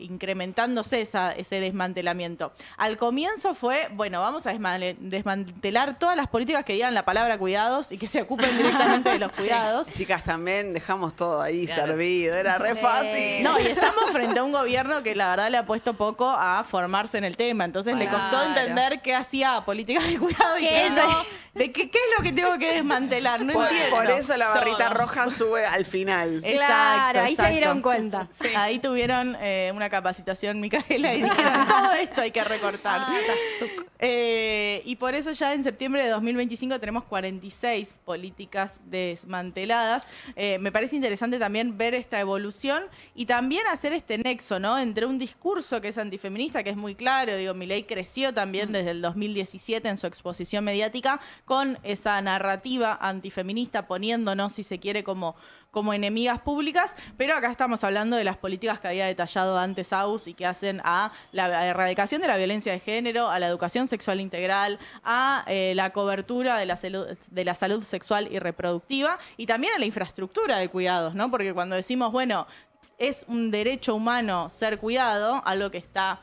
incrementándose ese desmantelamiento. Al comienzo fue, bueno, vamos a desmantelar todas las políticas que digan la palabra cuidados y que se ocupen directamente de los cuidados. Sí. Chicas, también dejamos todo ahí Claro. servido, era re fácil. No, y estamos frente a un gobierno que la verdad le ha puesto poco a formarse en el tema. Entonces le costó entender qué hacía políticas de cuidado y qué no. ¿De qué es lo que tengo que desmantelar? No entiendo. Por eso la barrita Todo. roja sube al final. Claro, ahí se dieron cuenta. Sí. Ahí tuvieron una capacitación, Micaela, y dijeron, todo esto hay que recortar. Y por eso ya en septiembre de 2025 tenemos 46 políticas desmanteladas. Me parece interesante también ver esta evolución y también hacer este nexo, ¿no? Entre un discurso discurso que es antifeminista, que es muy claro. Digo, Milei creció también desde el 2017 en su exposición mediática con esa narrativa antifeminista, poniéndonos, si se quiere, como enemigas públicas, pero acá estamos hablando de las políticas que había detallado antes Aus y que hacen a la erradicación de la violencia de género, a la educación sexual integral, a la cobertura de la salud sexual y reproductiva y también a la infraestructura de cuidados, ¿no? Porque cuando decimos, bueno, es un derecho humano ser cuidado, algo que está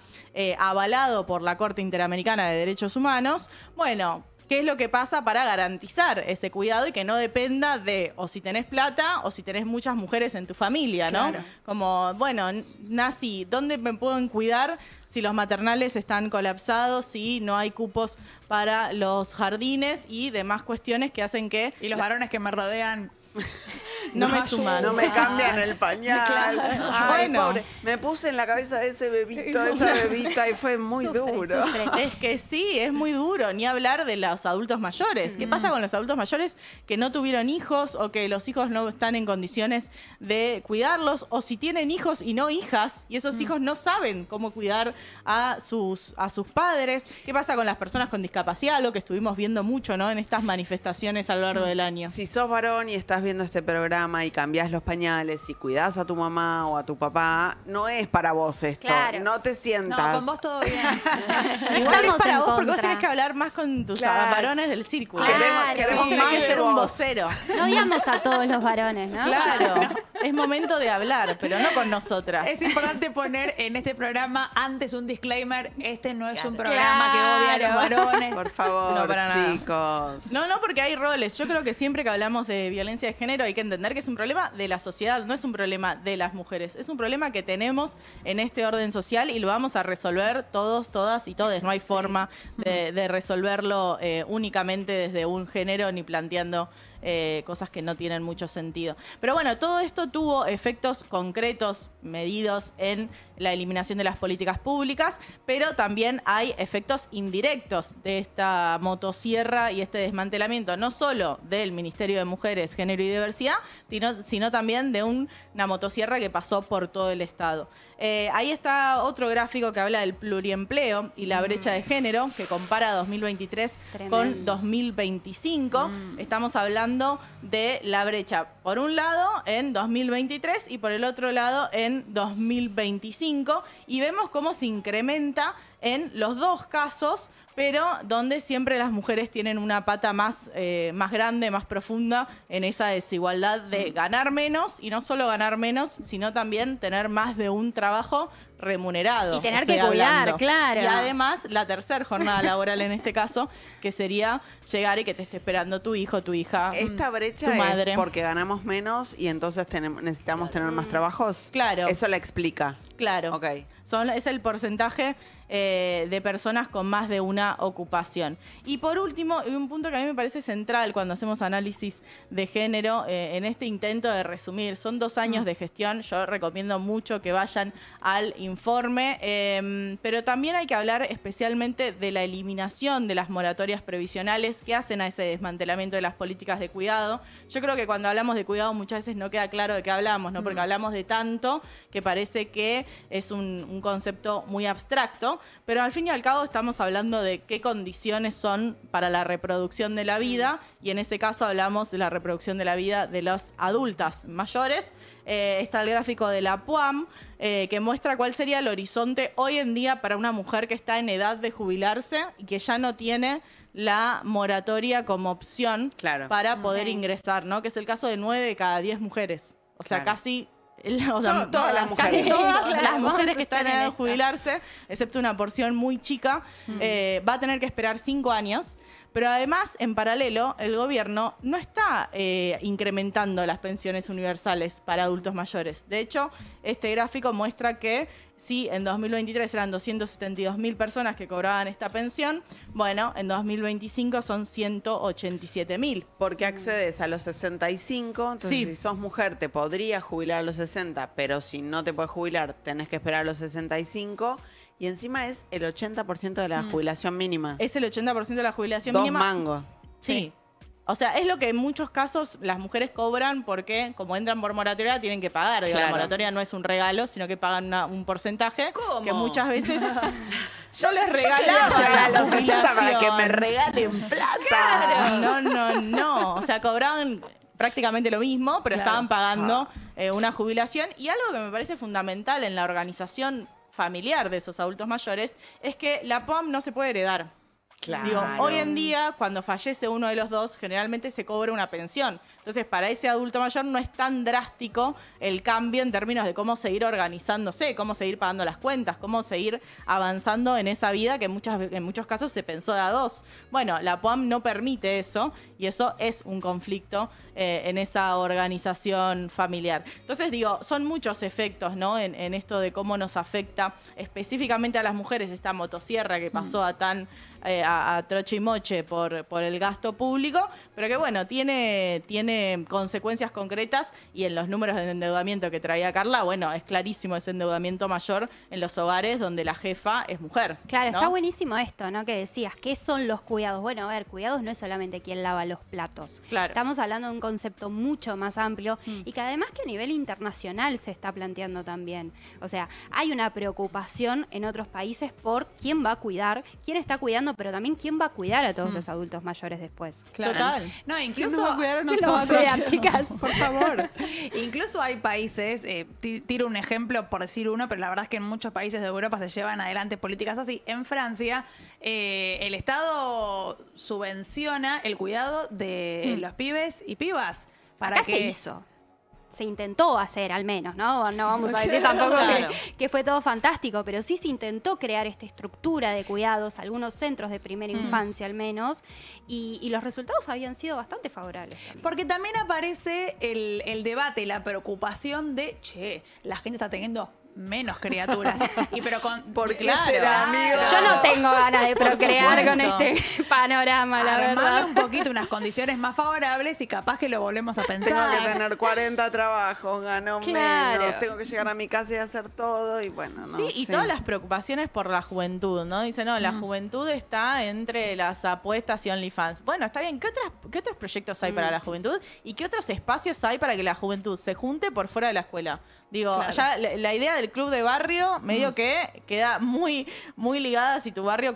avalado por la Corte Interamericana de Derechos Humanos, bueno, ¿qué es lo que pasa para garantizar ese cuidado y que no dependa de o si tenés plata o si tenés muchas mujeres en tu familia, ¿no? Claro. Como, bueno, Nasi, ¿dónde me pueden cuidar si los maternales están colapsados, si no hay cupos para los jardines y demás cuestiones que hacen que... Y los varones que me rodean... No me suman. No me cambian el pañal. Claro. Ay, Bueno. pobre. Me puse en la cabeza de ese bebito, esa bebita, y fue muy duro. Es que sí, es muy duro. Ni hablar de los adultos mayores. ¿Qué pasa con los adultos mayores que no tuvieron hijos o que los hijos no están en condiciones de cuidarlos? O si tienen hijos y no hijas, y esos hijos no saben cómo cuidar a sus padres. ¿Qué pasa con las personas con discapacidad? Lo que estuvimos viendo mucho, ¿no? En estas manifestaciones a lo largo del año. Si sos varón y estás viendo este programa y cambiás los pañales y cuidás a tu mamá o a tu papá, no es para vos esto. Claro. No te sientas. No, con vos todo bien. Igual es Estamos para en vos porque vos contra. tenés que hablar más con tus Claro. varones del círculo. Queremos Vos tenés más que de ser un vos. vocero. No odiamos a todos los varones, ¿no? Claro, es momento de hablar, pero no con nosotras. Es importante poner en este programa antes un disclaimer. Este no es un programa que odia a los varones. Por favor, No, para nada. chicos. No, porque hay roles. Yo creo que siempre que hablamos de violencia de género hay que entender que es un problema de la sociedad, no es un problema de las mujeres. Es un problema que tenemos en este orden social y lo vamos a resolver todos, todas y todes. No hay forma de resolverlo únicamente desde un género ni planteando cosas que no tienen mucho sentido. Pero bueno, todo esto tuvo efectos concretos, medidos en la eliminación de las políticas públicas, pero también hay efectos indirectos de esta motosierra y este desmantelamiento, no solo del Ministerio de Mujeres, Género y Diversidad, sino también de una motosierra que pasó por todo el Estado. Ahí está otro gráfico que habla del pluriempleo y la brecha de género, que compara 2023 con 2025. Estamos hablando de la brecha, por un lado, en 2023 y por el otro lado, en 2025. Y vemos cómo se incrementa en los dos casos, pero donde siempre las mujeres tienen una pata más grande, más profunda en esa desigualdad de ganar menos, y no solo ganar menos, sino también tener más de un trabajo remunerado. Y tener estoy que cuidar, hablando. claro. Y además, la tercera jornada laboral en este caso, que sería llegar y que te esté esperando tu hijo, tu hija, Esta tu brecha madre. es porque ganamos menos y entonces necesitamos tener más trabajos. Claro. Eso la explica. Claro. Ok. Es el porcentaje de personas con más de una ocupación. Y por último, un punto que a mí me parece central cuando hacemos análisis de género, en este intento de resumir, son 2 años de gestión, yo recomiendo mucho que vayan al informe, pero también hay que hablar especialmente de la eliminación de las moratorias previsionales que hacen a ese desmantelamiento de las políticas de cuidado. Yo creo que cuando hablamos de cuidado muchas veces no queda claro de qué hablamos, ¿no? Porque hablamos de tanto que parece que es un concepto muy abstracto, pero al fin y al cabo estamos hablando de qué condiciones son para la reproducción de la vida, y en ese caso hablamos de la reproducción de la vida de las adultas mayores. Está el gráfico de la PUAM, que muestra cuál sería el horizonte hoy en día para una mujer que está en edad de jubilarse y que ya no tiene la moratoria como opción para poder ingresar, ¿no? Que es el caso de 9 de cada 10 mujeres. O sea, casi... Todas las mujeres. Casi todas las mujeres que están en edad de jubilarse, excepto una porción muy chica, va a tener que esperar 5 años. Pero además, en paralelo, el gobierno no está incrementando las pensiones universales para adultos mayores. De hecho, este gráfico muestra que si en 2023 eran 272.000 personas que cobraban esta pensión, bueno, en 2025 son 187.000. Porque accedes a los 65, entonces Sí. si sos mujer te podrías jubilar a los 60, pero si no te puedes jubilar tenés que esperar a los 65, y encima es el 80% de la jubilación mínima. Es el 80% de la jubilación 2 mínima. mangos. Sí. O sea, es lo que en muchos casos las mujeres cobran porque, como entran por moratoria, tienen que pagar. Digo, la moratoria no es un regalo, sino que pagan un porcentaje. ¿Cómo? Que muchas veces yo les regalaba a la los 60 para que me jubilación. regalen plata. Claro. No. O sea, cobraban prácticamente lo mismo, pero Claro. estaban pagando una jubilación. Y algo que me parece fundamental en la organización familiar de esos adultos mayores es que la PAM no se puede heredar. Claro. Digo, hoy en día, cuando fallece uno de los dos, generalmente se cobra una pensión. Entonces, para ese adulto mayor no es tan drástico el cambio en términos de cómo seguir organizándose, cómo seguir pagando las cuentas, cómo seguir avanzando en esa vida que en muchos casos se pensó de a dos. Bueno, la POAM no permite eso y eso es un conflicto en esa organización familiar. Entonces, digo, son muchos efectos, ¿no? En esto de cómo nos afecta específicamente a las mujeres esta motosierra que pasó a troche y moche por el gasto público, pero que bueno, tiene consecuencias concretas y en los números de endeudamiento que traía Carla, bueno, es clarísimo ese endeudamiento mayor en los hogares donde la jefa es mujer. Claro, ¿no? está buenísimo esto, ¿no? Que decías, ¿qué son los cuidados? Bueno, a ver, cuidados no es solamente quien lava los platos. Claro. Estamos hablando de un concepto mucho más amplio y que además que a nivel internacional se está planteando también. O sea, hay una preocupación en otros países por quién va a cuidar, quién está cuidando, pero también quién va a cuidar a todos los adultos mayores después. Claro. Total. No, ¿Quién incluso nos va a cuidar a ¿Quién lo va a nosotros? cuidar, chicas? Por favor. Incluso hay países, tiro un ejemplo por decir uno, pero la verdad es que en muchos países de Europa se llevan adelante políticas así. En Francia, el Estado subvenciona el cuidado de los pibes y pibas. Para Acá que se hizo. Se intentó hacer al menos, ¿no? No vamos a decir tampoco Claro. que fue todo fantástico, pero sí se intentó crear esta estructura de cuidados, algunos centros de primera infancia al menos, y los resultados habían sido bastante favorables. Porque también aparece el debate y la preocupación de, che, la gente está teniendo menos criaturas. ¿Por qué Claro. será, amigo? Yo no tengo ganas de Por procrear con supuesto. este panorama, la Armarle verdad. un poquito unas condiciones más favorables y capaz que lo volvemos a Tengo pensar. que tener 40 trabajos, gano Claro. menos, tengo que llegar a mi casa y hacer todo y bueno, no Sí, y sé. todas las preocupaciones por la juventud, ¿no? Dice, no, la juventud está entre las apuestas y OnlyFans. Bueno, está bien. ¿Qué otros proyectos hay para la juventud? ¿Y qué otros espacios hay para que la juventud se junte por fuera de la escuela? Digo, Claro. ya la idea del club de barrio medio que queda muy, muy ligada si tu barrio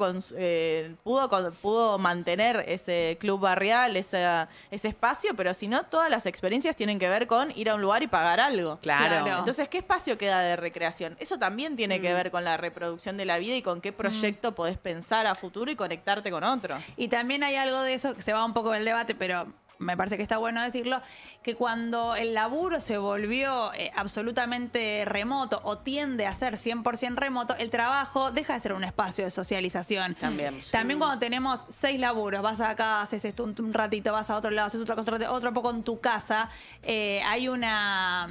pudo mantener ese club barrial, ese espacio, pero si no, todas las experiencias tienen que ver con ir a un lugar y pagar algo. Claro. Entonces, ¿qué espacio queda de recreación? Eso también tiene que ver con la reproducción de la vida y con qué proyecto podés pensar a futuro y conectarte con otros. Y también hay algo de eso que se va un poco del debate, pero me parece que está bueno decirlo, que cuando el laburo se volvió absolutamente remoto o tiende a ser 100% remoto, el trabajo deja de ser un espacio de socialización. También. También cuando tenemos 6 laburos, vas acá, haces esto un ratito, vas a otro lado, haces otra cosa, otro poco en tu casa, hay una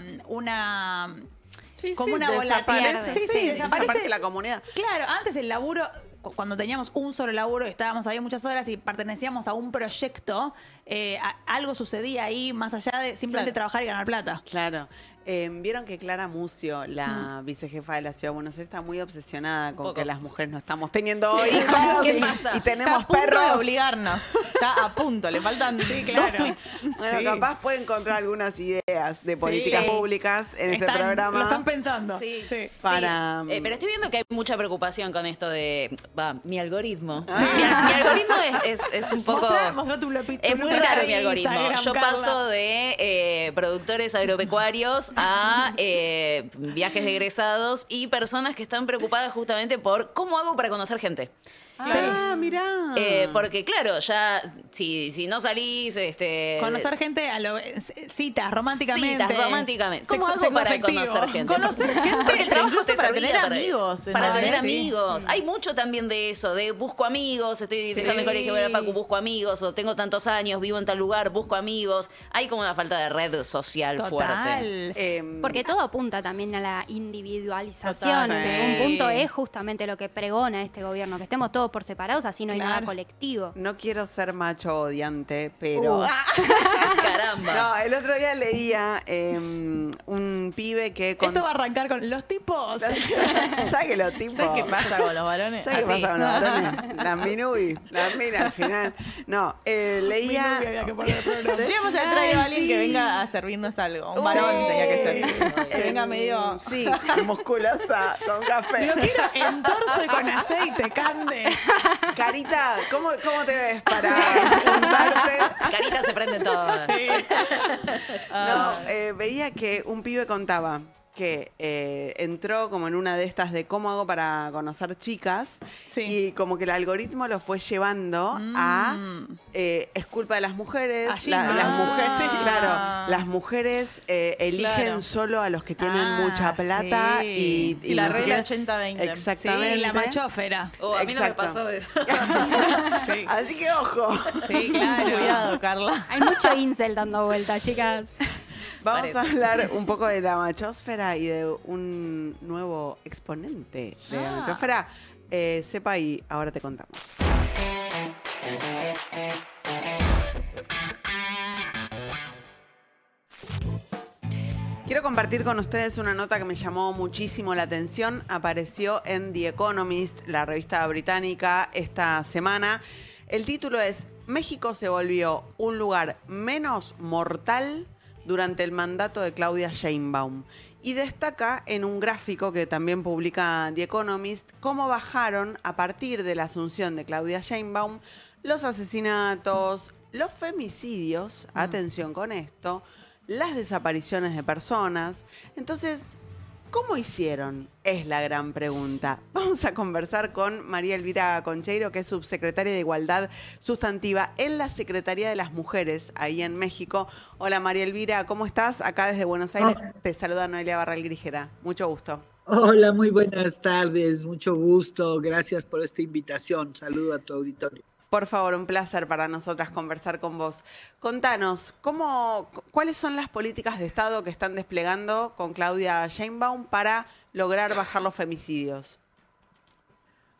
como una desaparece, volatilidad. sí, desaparece la comunidad. Claro, antes el laburo, cuando teníamos un solo laburo, estábamos ahí muchas horas y pertenecíamos a un proyecto, algo sucedía ahí más allá de simplemente trabajar y ganar plata. Claro. Vieron que Clara Mucio, la vicejefa de la Ciudad de Buenos Aires, está muy obsesionada con que las mujeres no estamos teniendo hijos. ¿Qué pasa? Y tenemos Está a punto perros. de obligarnos. Está a punto, le faltan 2 tweets. Bueno, Sí. capaz puede encontrar algunas ideas de políticas públicas en este programa. Lo están pensando. Sí. Para- Sí, pero estoy viendo que hay mucha preocupación con esto de mi algoritmo. Mi algoritmo es un poco... Mostrá tu Es muy raro mi algoritmo. Instagram, Yo Carla. paso de productores agropecuarios a viajes de egresados y personas que están preocupadas justamente por cómo hago para conocer gente. Ah, mirá. Porque claro, ya si no salís, Conocer gente citas románticamente. citas románticamente. ¿Cómo Sexo hago para afectivo. conocer gente? Conocer gente, Porque el trabajo incluso te para servía tener para amigos, eso. Para ¿no? tener Sí. amigos. Hay mucho también de eso, de busco amigos, estoy dejando el colegio, voy a la facu, busco amigos, o tengo tantos años, vivo en tal lugar, busco amigos. Hay como una falta de red social fuerte. Porque todo apunta también a la individualización. Total, Un sí. punto es justamente lo que pregona este gobierno, que estemos todos todos por separados, así no hay nada colectivo. No quiero ser macho odiante, pero... Caramba. No, el otro día leía un pibe que... Esto va a arrancar con los tipos. ¿Sabes que los tipos? ¿Sabes qué pasa con los varones? ¿Sabes qué pasa con los varones? Las minubi, las minas al final. No, leía... Deberíamos haber traído a alguien que venga a servirnos algo. Un varón tenía que ser. Que venga medio... Sí, musculosa, con café. Lo quiero en torso y con aceite, Cande. Carita, ¿cómo te ves para juntarte? Carita se prende todo. Sí. No, veía que un pibe contaba que entró como en una de estas de cómo hago para conocer chicas y como que el algoritmo lo fue llevando a es culpa de las mujeres. Las mujeres, claro, las mujeres eligen solo a los que tienen mucha plata y la no sé regla qué. 80-20. Exactamente. Sí, la machófera. A mí no me pasó eso. Así que ojo. Sí, claro. Cuidado, Carla. Hay mucho incel dando vueltas, chicas. Vamos a hablar un poco de la machósfera y de un nuevo exponente de la machósfera. Sepa ahí, ahora te contamos. Quiero compartir con ustedes una nota que me llamó muchísimo la atención. Apareció en The Economist, la revista británica, esta semana. El título es «México se volvió un lugar menos mortal durante el mandato de Claudia Sheinbaum». Y destaca en un gráfico que también publica The Economist cómo bajaron a partir de la asunción de Claudia Sheinbaum los asesinatos, los femicidios, atención con esto, las desapariciones de personas. Entonces, ¿cómo hicieron? Es la gran pregunta. Vamos a conversar con María Elvira Concheiro, que es subsecretaria de Igualdad Sustantiva en la Secretaría de las Mujeres, ahí en México. Hola María Elvira, ¿cómo estás? Acá desde Buenos Aires te saluda Noelia Barral Grijera. Mucho gusto. Hola, muy buenas tardes, mucho gusto. Gracias por esta invitación. Saludo a tu auditorio. Por favor, un placer para nosotras conversar con vos. Contanos, ¿cuáles son las políticas de Estado que están desplegando con Claudia Sheinbaum para lograr bajar los femicidios?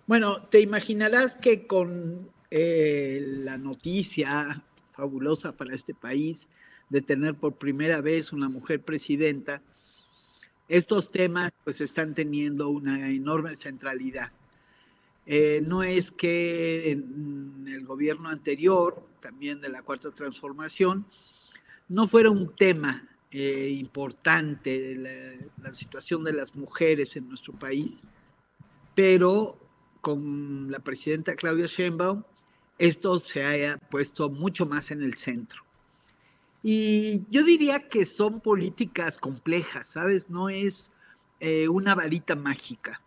Bueno, te imaginarás que con la noticia fabulosa para este país de tener por primera vez una mujer presidenta, estos temas pues están teniendo una enorme centralidad. No es que en el gobierno anterior, también de la Cuarta Transformación, no fuera un tema importante la situación de las mujeres en nuestro país, pero con la presidenta Claudia Sheinbaum esto se haya puesto mucho más en el centro. Y yo diría que son políticas complejas, ¿sabes? No es una varita mágica.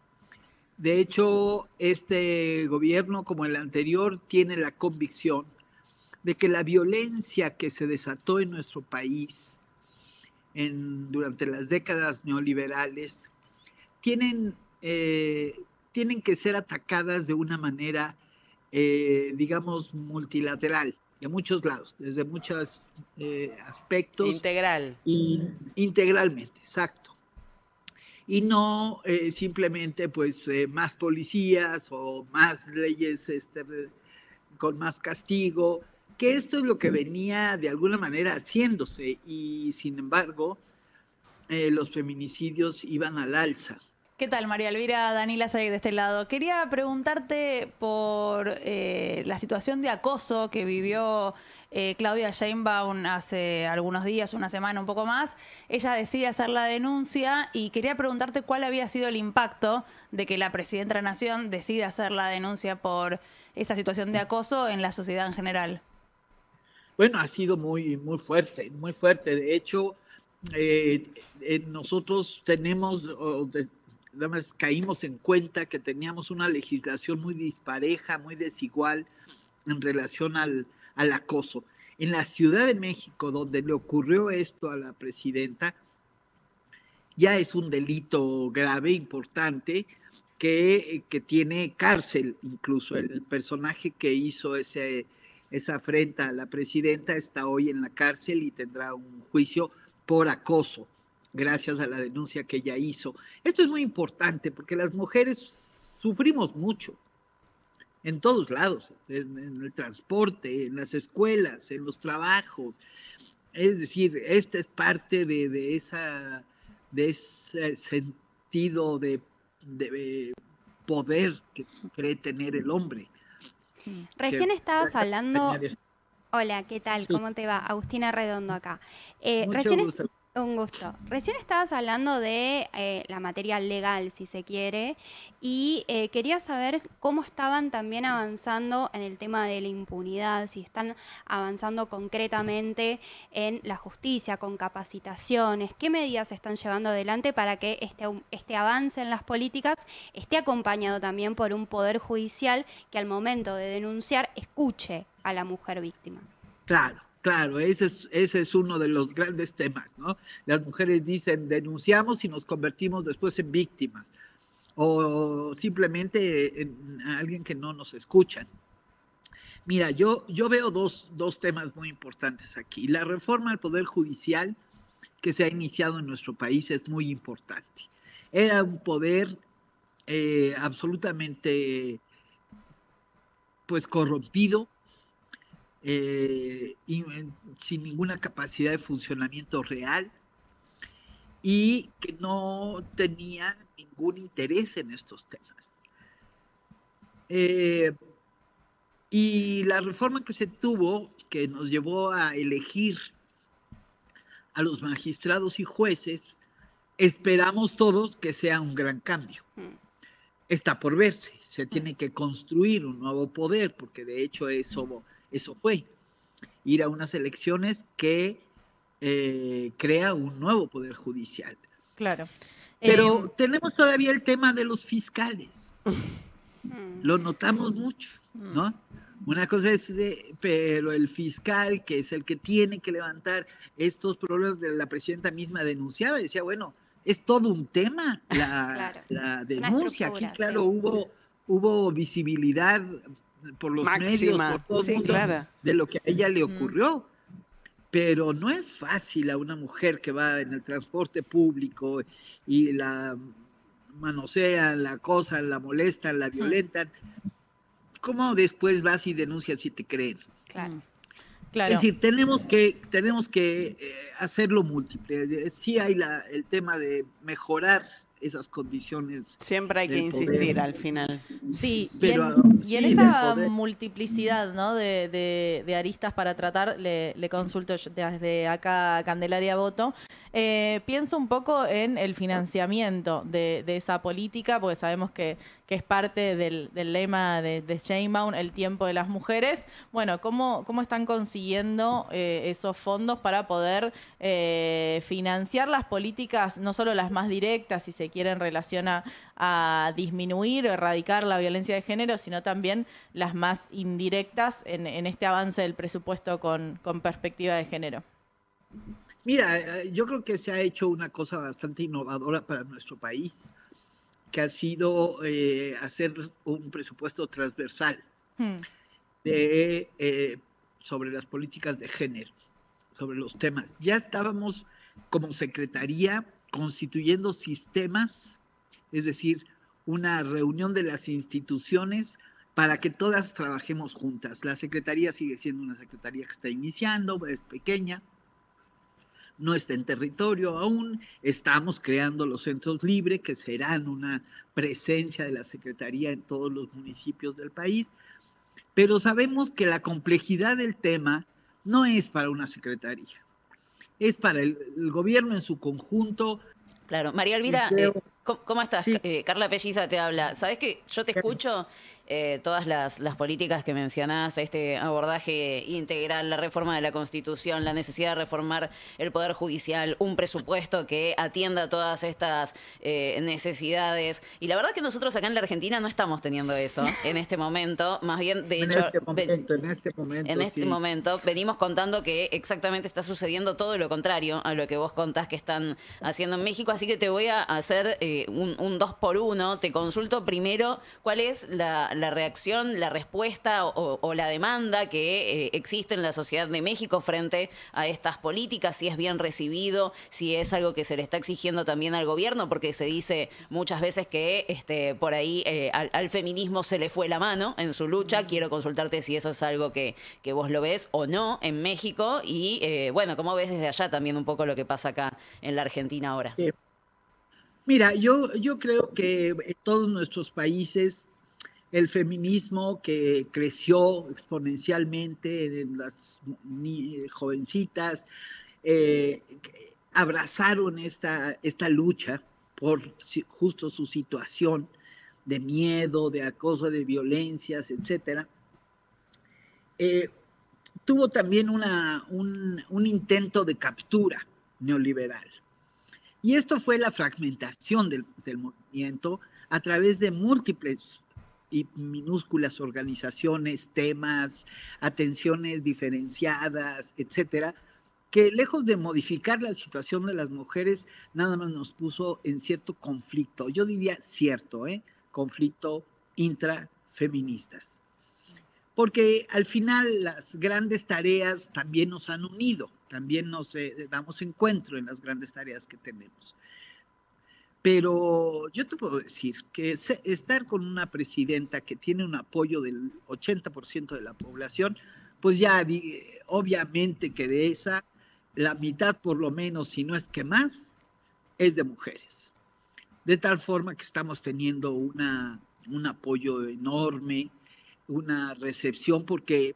De hecho, este gobierno, como el anterior, tiene la convicción de que la violencia que se desató en nuestro país durante las décadas neoliberales tienen que ser atacadas de una manera, digamos, multilateral, de muchos lados, desde muchos aspectos. Integral. Y integralmente, exacto. Y no simplemente pues más policías o más leyes con más castigo, que esto es lo que venía de alguna manera haciéndose y sin embargo los feminicidios iban al alza. ¿Qué tal, María Elvira? Danila Saig de este lado. Quería preguntarte por la situación de acoso que vivió Claudia Sheinbaum hace algunos días, una semana, un poco más. Ella decide hacer la denuncia y quería preguntarte cuál había sido el impacto de que la presidenta de la Nación decida hacer la denuncia por esa situación de acoso en la sociedad en general. Bueno, ha sido muy fuerte, muy fuerte. De hecho, nosotros tenemos... Además, caímos en cuenta que teníamos una legislación muy dispareja, muy desigual en relación al acoso. En la Ciudad de México, donde le ocurrió esto a la presidenta, ya es un delito grave, importante, que tiene cárcel. Incluso el personaje que hizo esa afrenta a la presidenta está hoy en la cárcel y tendrá un juicio por acoso, gracias a la denuncia que ella hizo. Esto es muy importante porque las mujeres sufrimos mucho. en todos lados, en el transporte, en las escuelas, en los trabajos. Es decir, esta es parte de ese sentido de poder que cree tener el hombre. Recién estabas hablando... tener- Hola, ¿qué tal? ¿Cómo te va? Agustina Redondo acá. Mucho gusto. Un gusto. Recién estabas hablando de la materia legal, si se quiere, y quería saber cómo estaban también avanzando en el tema de la impunidad, si están avanzando concretamente en la justicia, con capacitaciones, qué medidas se están llevando adelante para que este avance en las políticas esté acompañado también por un poder judicial que al momento de denunciar escuche a la mujer víctima. Claro, ese es uno de los grandes temas, ¿no? Las mujeres dicen, denunciamos y nos convertimos después en víctimas, o simplemente en alguien que no nos escuchan. Mira, yo veo dos temas muy importantes aquí. La reforma al Poder Judicial que se ha iniciado en nuestro país es muy importante. Era un poder absolutamente, pues, corrompido, y sin ninguna capacidad de funcionamiento real y que no tenían ningún interés en estos temas. Y la reforma que se tuvo, que nos llevó a elegir a los magistrados y jueces, esperamos todos que sea un gran cambio. Está por verse, se tiene que construir un nuevo poder, porque de hecho eso fue, ir a unas elecciones que crea un nuevo poder judicial. Claro. Pero tenemos todavía el tema de los fiscales. Lo notamos mucho, ¿no? Una cosa es, pero el fiscal, que es el que tiene que levantar estos problemas, de la presidenta misma denunciaba, decía, bueno, es todo un tema la denuncia. Aquí, claro, sí. hubo visibilidad por los medios, por todo el mundo, de lo que a ella le ocurrió. Pero no es fácil a una mujer que va en el transporte público y la manosean, la acosan, la molestan, la violentan. ¿Cómo después vas y denuncias si te creen? Claro. Es decir, tenemos que hacerlo múltiple. Sí hay el tema de mejorar esas condiciones. Siempre hay que insistir al final. Sí, pero, y en esa multiplicidad, ¿no? de aristas para tratar, le consulto desde acá Candelaria Boto. Pienso un poco en el financiamiento de esa política, porque sabemos que es parte del lema de Sheinbaum, el tiempo de las mujeres. Bueno, ¿cómo están consiguiendo esos fondos para poder financiar las políticas, no solo las más directas, si se quiere, en relación a disminuir, erradicar la violencia de género, sino también las más indirectas en este avance del presupuesto con perspectiva de género? Mira, yo creo que se ha hecho una cosa bastante innovadora para nuestro país, que ha sido hacer un presupuesto transversal sobre las políticas de género, sobre los temas. Ya estábamos como secretaría constituyendo sistemas, es decir, una reunión de las instituciones para que todas trabajemos juntas. La secretaría sigue siendo una secretaría que está iniciando, es pequeña, no está en territorio aún, estamos creando los centros libres, que serán una presencia de la Secretaría en todos los municipios del país, pero sabemos que la complejidad del tema no es para una secretaría, es para el gobierno en su conjunto. Claro, María Elvira, ¿cómo estás? Sí. Carla Pelliza te habla. ¿Sabés que yo te escucho todas las políticas que mencionás, este abordaje integral, la reforma de la Constitución, la necesidad de reformar el Poder Judicial, un presupuesto que atienda todas estas necesidades? Y la verdad que nosotros acá en la Argentina no estamos teniendo eso en este momento. Más bien, de hecho, en este momento venimos contando que exactamente está sucediendo todo lo contrario a lo que vos contás que están haciendo en México. Así que te voy a hacer un 2 por 1. Te consulto primero cuál es la la reacción, la respuesta o la demanda que existe en la sociedad de México frente a estas políticas, si es bien recibido, si es algo que se le está exigiendo también al gobierno, porque se dice muchas veces que por ahí al feminismo se le fue la mano en su lucha. Quiero consultarte si eso es algo que vos lo ves o no en México y, bueno, ¿cómo ves desde allá también un poco lo que pasa acá en la Argentina ahora? Mira, yo creo que en todos nuestros países el feminismo que creció exponencialmente en las jovencitas abrazaron esta lucha por justo su situación de miedo, de acoso, de violencias, etcétera. Tuvo también un intento de captura neoliberal. Y esto fue la fragmentación del movimiento a través de múltiples y minúsculas organizaciones, temas, atenciones diferenciadas, etcétera, que lejos de modificar la situación de las mujeres, nada más nos puso en cierto conflicto. Yo diría cierto, conflicto intrafeministas. Porque al final las grandes tareas también nos han unido, también nos damos encuentro en las grandes tareas que tenemos. Pero yo te puedo decir que estar con una presidenta que tiene un apoyo del 80% de la población, pues ya obviamente que de esa, la mitad por lo menos, si no es que más, es de mujeres. De tal forma que estamos teniendo un apoyo enorme, una recepción, porque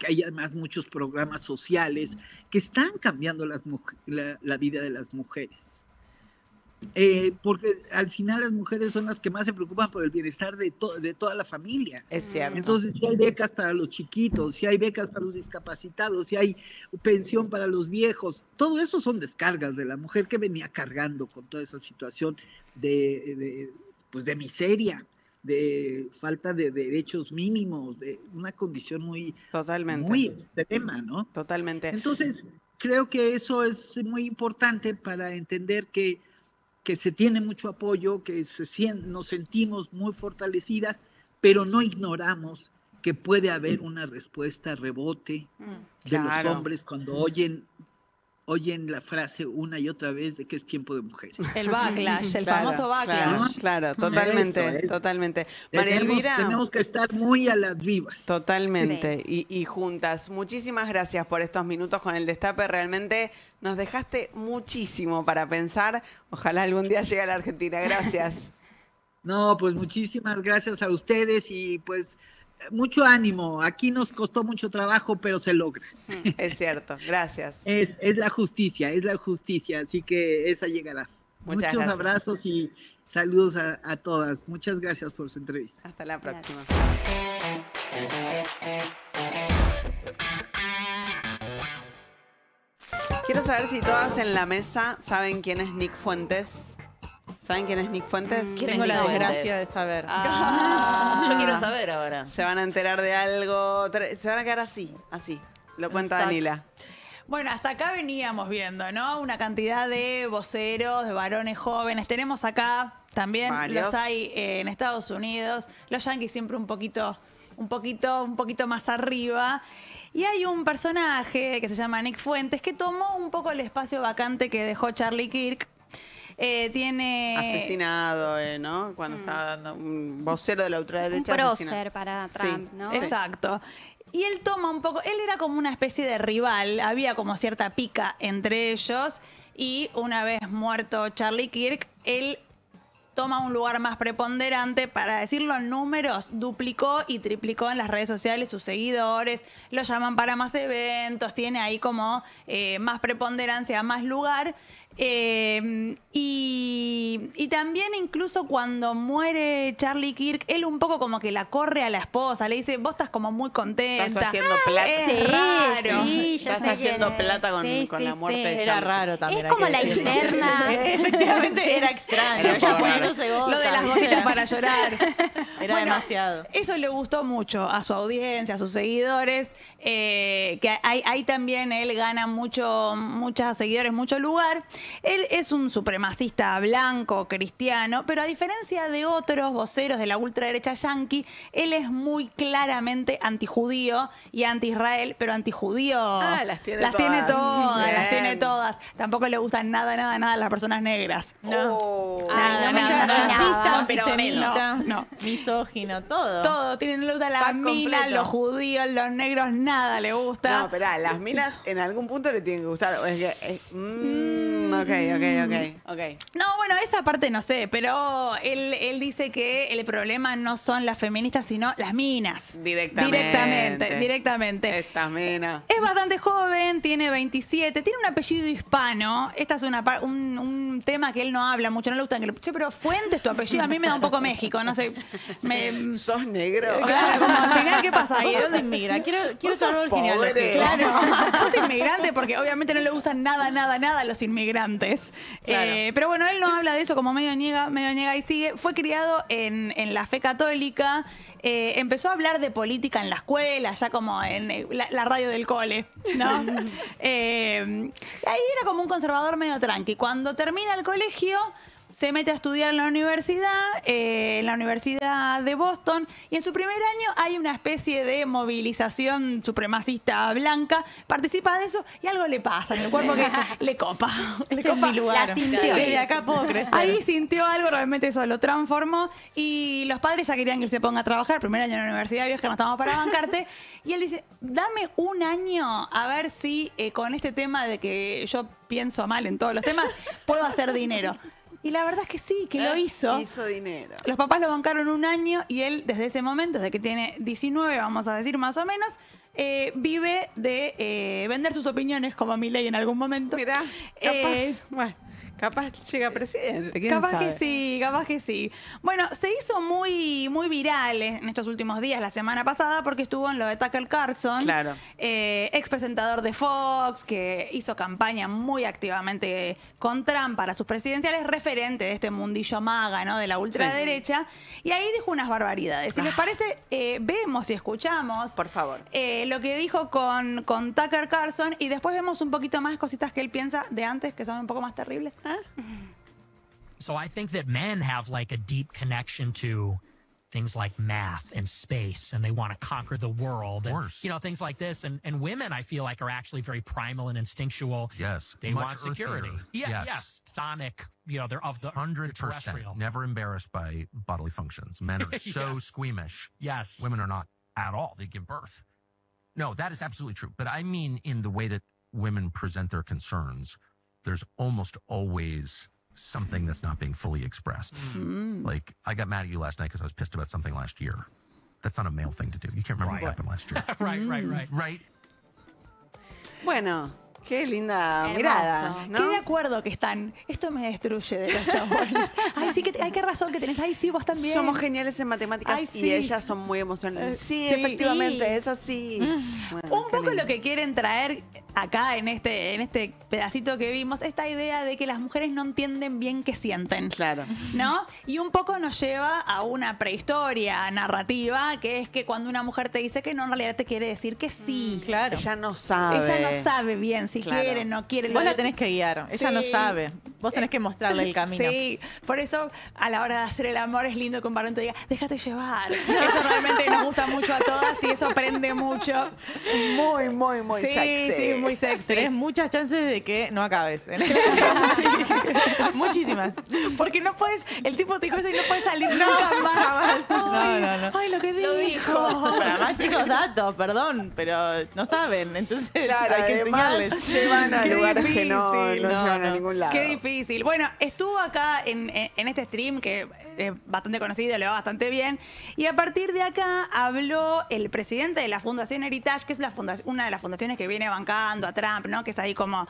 hay además muchos programas sociales que están cambiando la vida de las mujeres. Porque al final las mujeres son las que más se preocupan por el bienestar de toda la familia. Es cierto. Entonces, si hay becas para los chiquitos, si hay becas para los discapacitados, si hay pensión para los viejos, todo eso son descargas de la mujer que venía cargando con toda esa situación de miseria, de falta de derechos mínimos, de una condición muy extrema, ¿no? Totalmente. Entonces, creo que eso es muy importante para entender que se tiene mucho apoyo, que nos sentimos muy fortalecidas, pero no ignoramos que puede haber una respuesta rebote de los hombres cuando oyen la frase una y otra vez de que es tiempo de mujeres. El backlash, el famoso backlash. Claro, totalmente, totalmente. María Elvira, tenemos que estar muy a las vivas. Totalmente, y juntas. Muchísimas gracias por estos minutos con el Destape. Realmente nos dejaste muchísimo para pensar. Ojalá algún día llegue a la Argentina. Gracias. No, pues muchísimas gracias a ustedes y pues mucho ánimo. Aquí nos costó mucho trabajo, pero se logra. Es cierto, gracias. Es la justicia, así que esa llegará. Muchos abrazos y saludos a todas. Muchas gracias por su entrevista. Hasta la próxima. Quiero saber si todas en la mesa saben quién es Nick Fuentes. ¿Saben quién es Nick Fuentes? Tengo la desgracia de saber. Yo quiero saber ahora. Se van a enterar de algo. Se van a quedar así. Lo cuenta Danila. Bueno, hasta acá veníamos viendo, ¿no? Una cantidad de voceros, de varones jóvenes. Tenemos acá también, los hay en Estados Unidos. Los yanquis siempre un poquito más arriba. Y hay un personaje que se llama Nick Fuentes que tomó un poco el espacio vacante que dejó Charlie Kirk. Tiene asesinado, ¿no? Cuando estaba dando un vocero de la ultraderecha. Un prócer para Trump, ¿no? Exacto. Y él toma un poco, él era como una especie de rival, había como cierta pica entre ellos y una vez muerto Charlie Kirk, él toma un lugar más preponderante, para decirlo en números, duplicó y triplicó en las redes sociales sus seguidores, lo llaman para más eventos, tiene ahí como más preponderancia, más lugar. Y también incluso cuando muere Charlie Kirk, él un poco como que la corre a la esposa, le dice, vos estás como muy contenta. Estás haciendo plata. Es raro. Sí, ya estás haciendo plata con la muerte de Charlie. Era raro también. Es como la interna. Efectivamente era extraño. Ella poniéndose gotas. Lo de las gotitas para llorar. Era demasiado. Eso le gustó mucho a su audiencia, a sus seguidores, que ahí también él gana muchos seguidores, mucho lugar. Él es un supremacista blanco, cristiano, pero a diferencia de otros voceros de la ultraderecha yanqui, él es muy claramente antijudío y anti-Israel, pero antijudío. Las tiene las tiene todas. todas, las tiene todas. Tampoco le gustan nada a las personas negras. No. Nada, no, racista, pero antisemita, menos. no. Misógino, todo. Todo, le gusta la Pack mina, completo. los judíos, los negros, nada le gusta. No, pero las minas en algún punto le tienen que gustar. Es que, ok. No, bueno, esa parte no sé, pero él dice que el problema no son las feministas, sino las minas. Directamente. Estas minas. Es bastante joven, tiene 27, tiene un apellido hispano. Esta es un tema que él no habla mucho, no le gusta que che, pero Fuentes tu apellido, a mí me da un poco México, no sé. ¿Sos negro? Claro, como al final, ¿qué pasa ahí? Vos sos inmigrante. Quiero tu árbol genealógico. Claro, sos inmigrante porque obviamente no le gustan nada a los inmigrantes. Claro. Pero bueno, él no habla de eso, como medio niega y sigue. Fue criado en la fe católica. Empezó a hablar de política en la escuela, ya como en la radio del cole, ¿no? Ahí era como un conservador medio tranqui. Cuando termina el colegio, se mete a estudiar en la universidad de Boston, y en su primer año hay una especie de movilización supremacista blanca, participa de eso y algo le pasa en el cuerpo que le copa. Le copa. Mi lugar. La sintió. Desde acá puedo crecer. Ahí sintió algo, realmente eso lo transformó, y los padres ya querían que él se ponga a trabajar, primer año en la universidad, vieja, no estamos para bancarte, y él dice, dame un año a ver si con este tema de que yo pienso mal en todos los temas, puedo hacer dinero. Y la verdad es que sí, que lo hizo. Hizo dinero. Los papás lo bancaron un año y él, desde ese momento, desde que tiene 19, vamos a decir más o menos, vive de vender sus opiniones, como Milei en algún momento. Mirá, capaz llega presidente. ¿Quién Capaz sabe? que sí. Bueno, se hizo muy viral en estos últimos días, la semana pasada, porque estuvo en lo de Tucker Carlson, Claro. Ex presentador de Fox, que hizo campaña muy activamente con Trump para sus presidenciales, referente de este mundillo MAGA, ¿no? De la ultraderecha. Y ahí dijo unas barbaridades. Si les parece, vemos y escuchamos. Por favor. Lo que dijo con Tucker Carlson, y después vemos un poquito más cositas que él piensa de antes, que son un poco más terribles. So I think that men have like a deep connection to things like math and space, and they want to conquer the world. And, you know, things like this. And women, I feel like, are actually very primal and instinctual. Yes. They much want security. earthier. Yes. Chthonic, you know, they're of the 100%. terrestrial. Never embarrassed by bodily functions. Men are so Yes. squeamish. Yes. Women are not at all. They give birth. No, that is absolutely true. But I mean in the way that women present their concerns, there's almost always something that's not being fully expressed. Like, I got mad at you last night because I was pissed about something last year. That's not a male thing to do. You can't remember what happened last year. Right. Bueno, qué linda Hermoso. mirada, ¿no? Qué de acuerdo que están. Esto me destruye de los chabones. Ay, sí, ay, qué razón que tenés. Ay, sí, vos también. Somos geniales en matemáticas Ay, y sí. ellas son muy emocionales. Sí, Sí. efectivamente, Sí. es así. Bueno, Un qué poco lindo. lo que quieren traer acá en este pedacito que vimos, esta idea de que las mujeres no entienden bien qué sienten. Claro. ¿No? Y un poco nos lleva a una prehistoria narrativa, que es que cuando una mujer te dice que no, en realidad te quiere decir que sí. Claro. Ella no sabe. Ella no sabe bien si Claro. quiere, no quiere. Vos la tenés que guiar. Ella no sabe. Vos tenés que mostrarle el camino. Sí, por eso a la hora de hacer el amor es lindo que un varón te diga, déjate llevar. Eso realmente nos gusta mucho a todas y eso prende mucho. Muy, muy, muy Sí, sexy. sí, muy sexy. Tenés muchas chances de que no acabes. Sí. Muchísimas. Porque no puedes, el tipo te dijo eso y no puedes salir nunca más. Ay, No. ay, lo que Lo dijo. Pero además, chicos, datos, perdón, pero no saben. Entonces Claro, hay que además enseñarles. llevan a Qué lugares que no difícil, llevan a ningún lado. Qué difícil. Bueno, estuvo acá en este stream que es bastante conocido, le va bastante bien. Y a partir de acá habló el presidente de la Fundación Heritage, que es una de las fundaciones que viene bancando a Trump, ¿no? Que es ahí como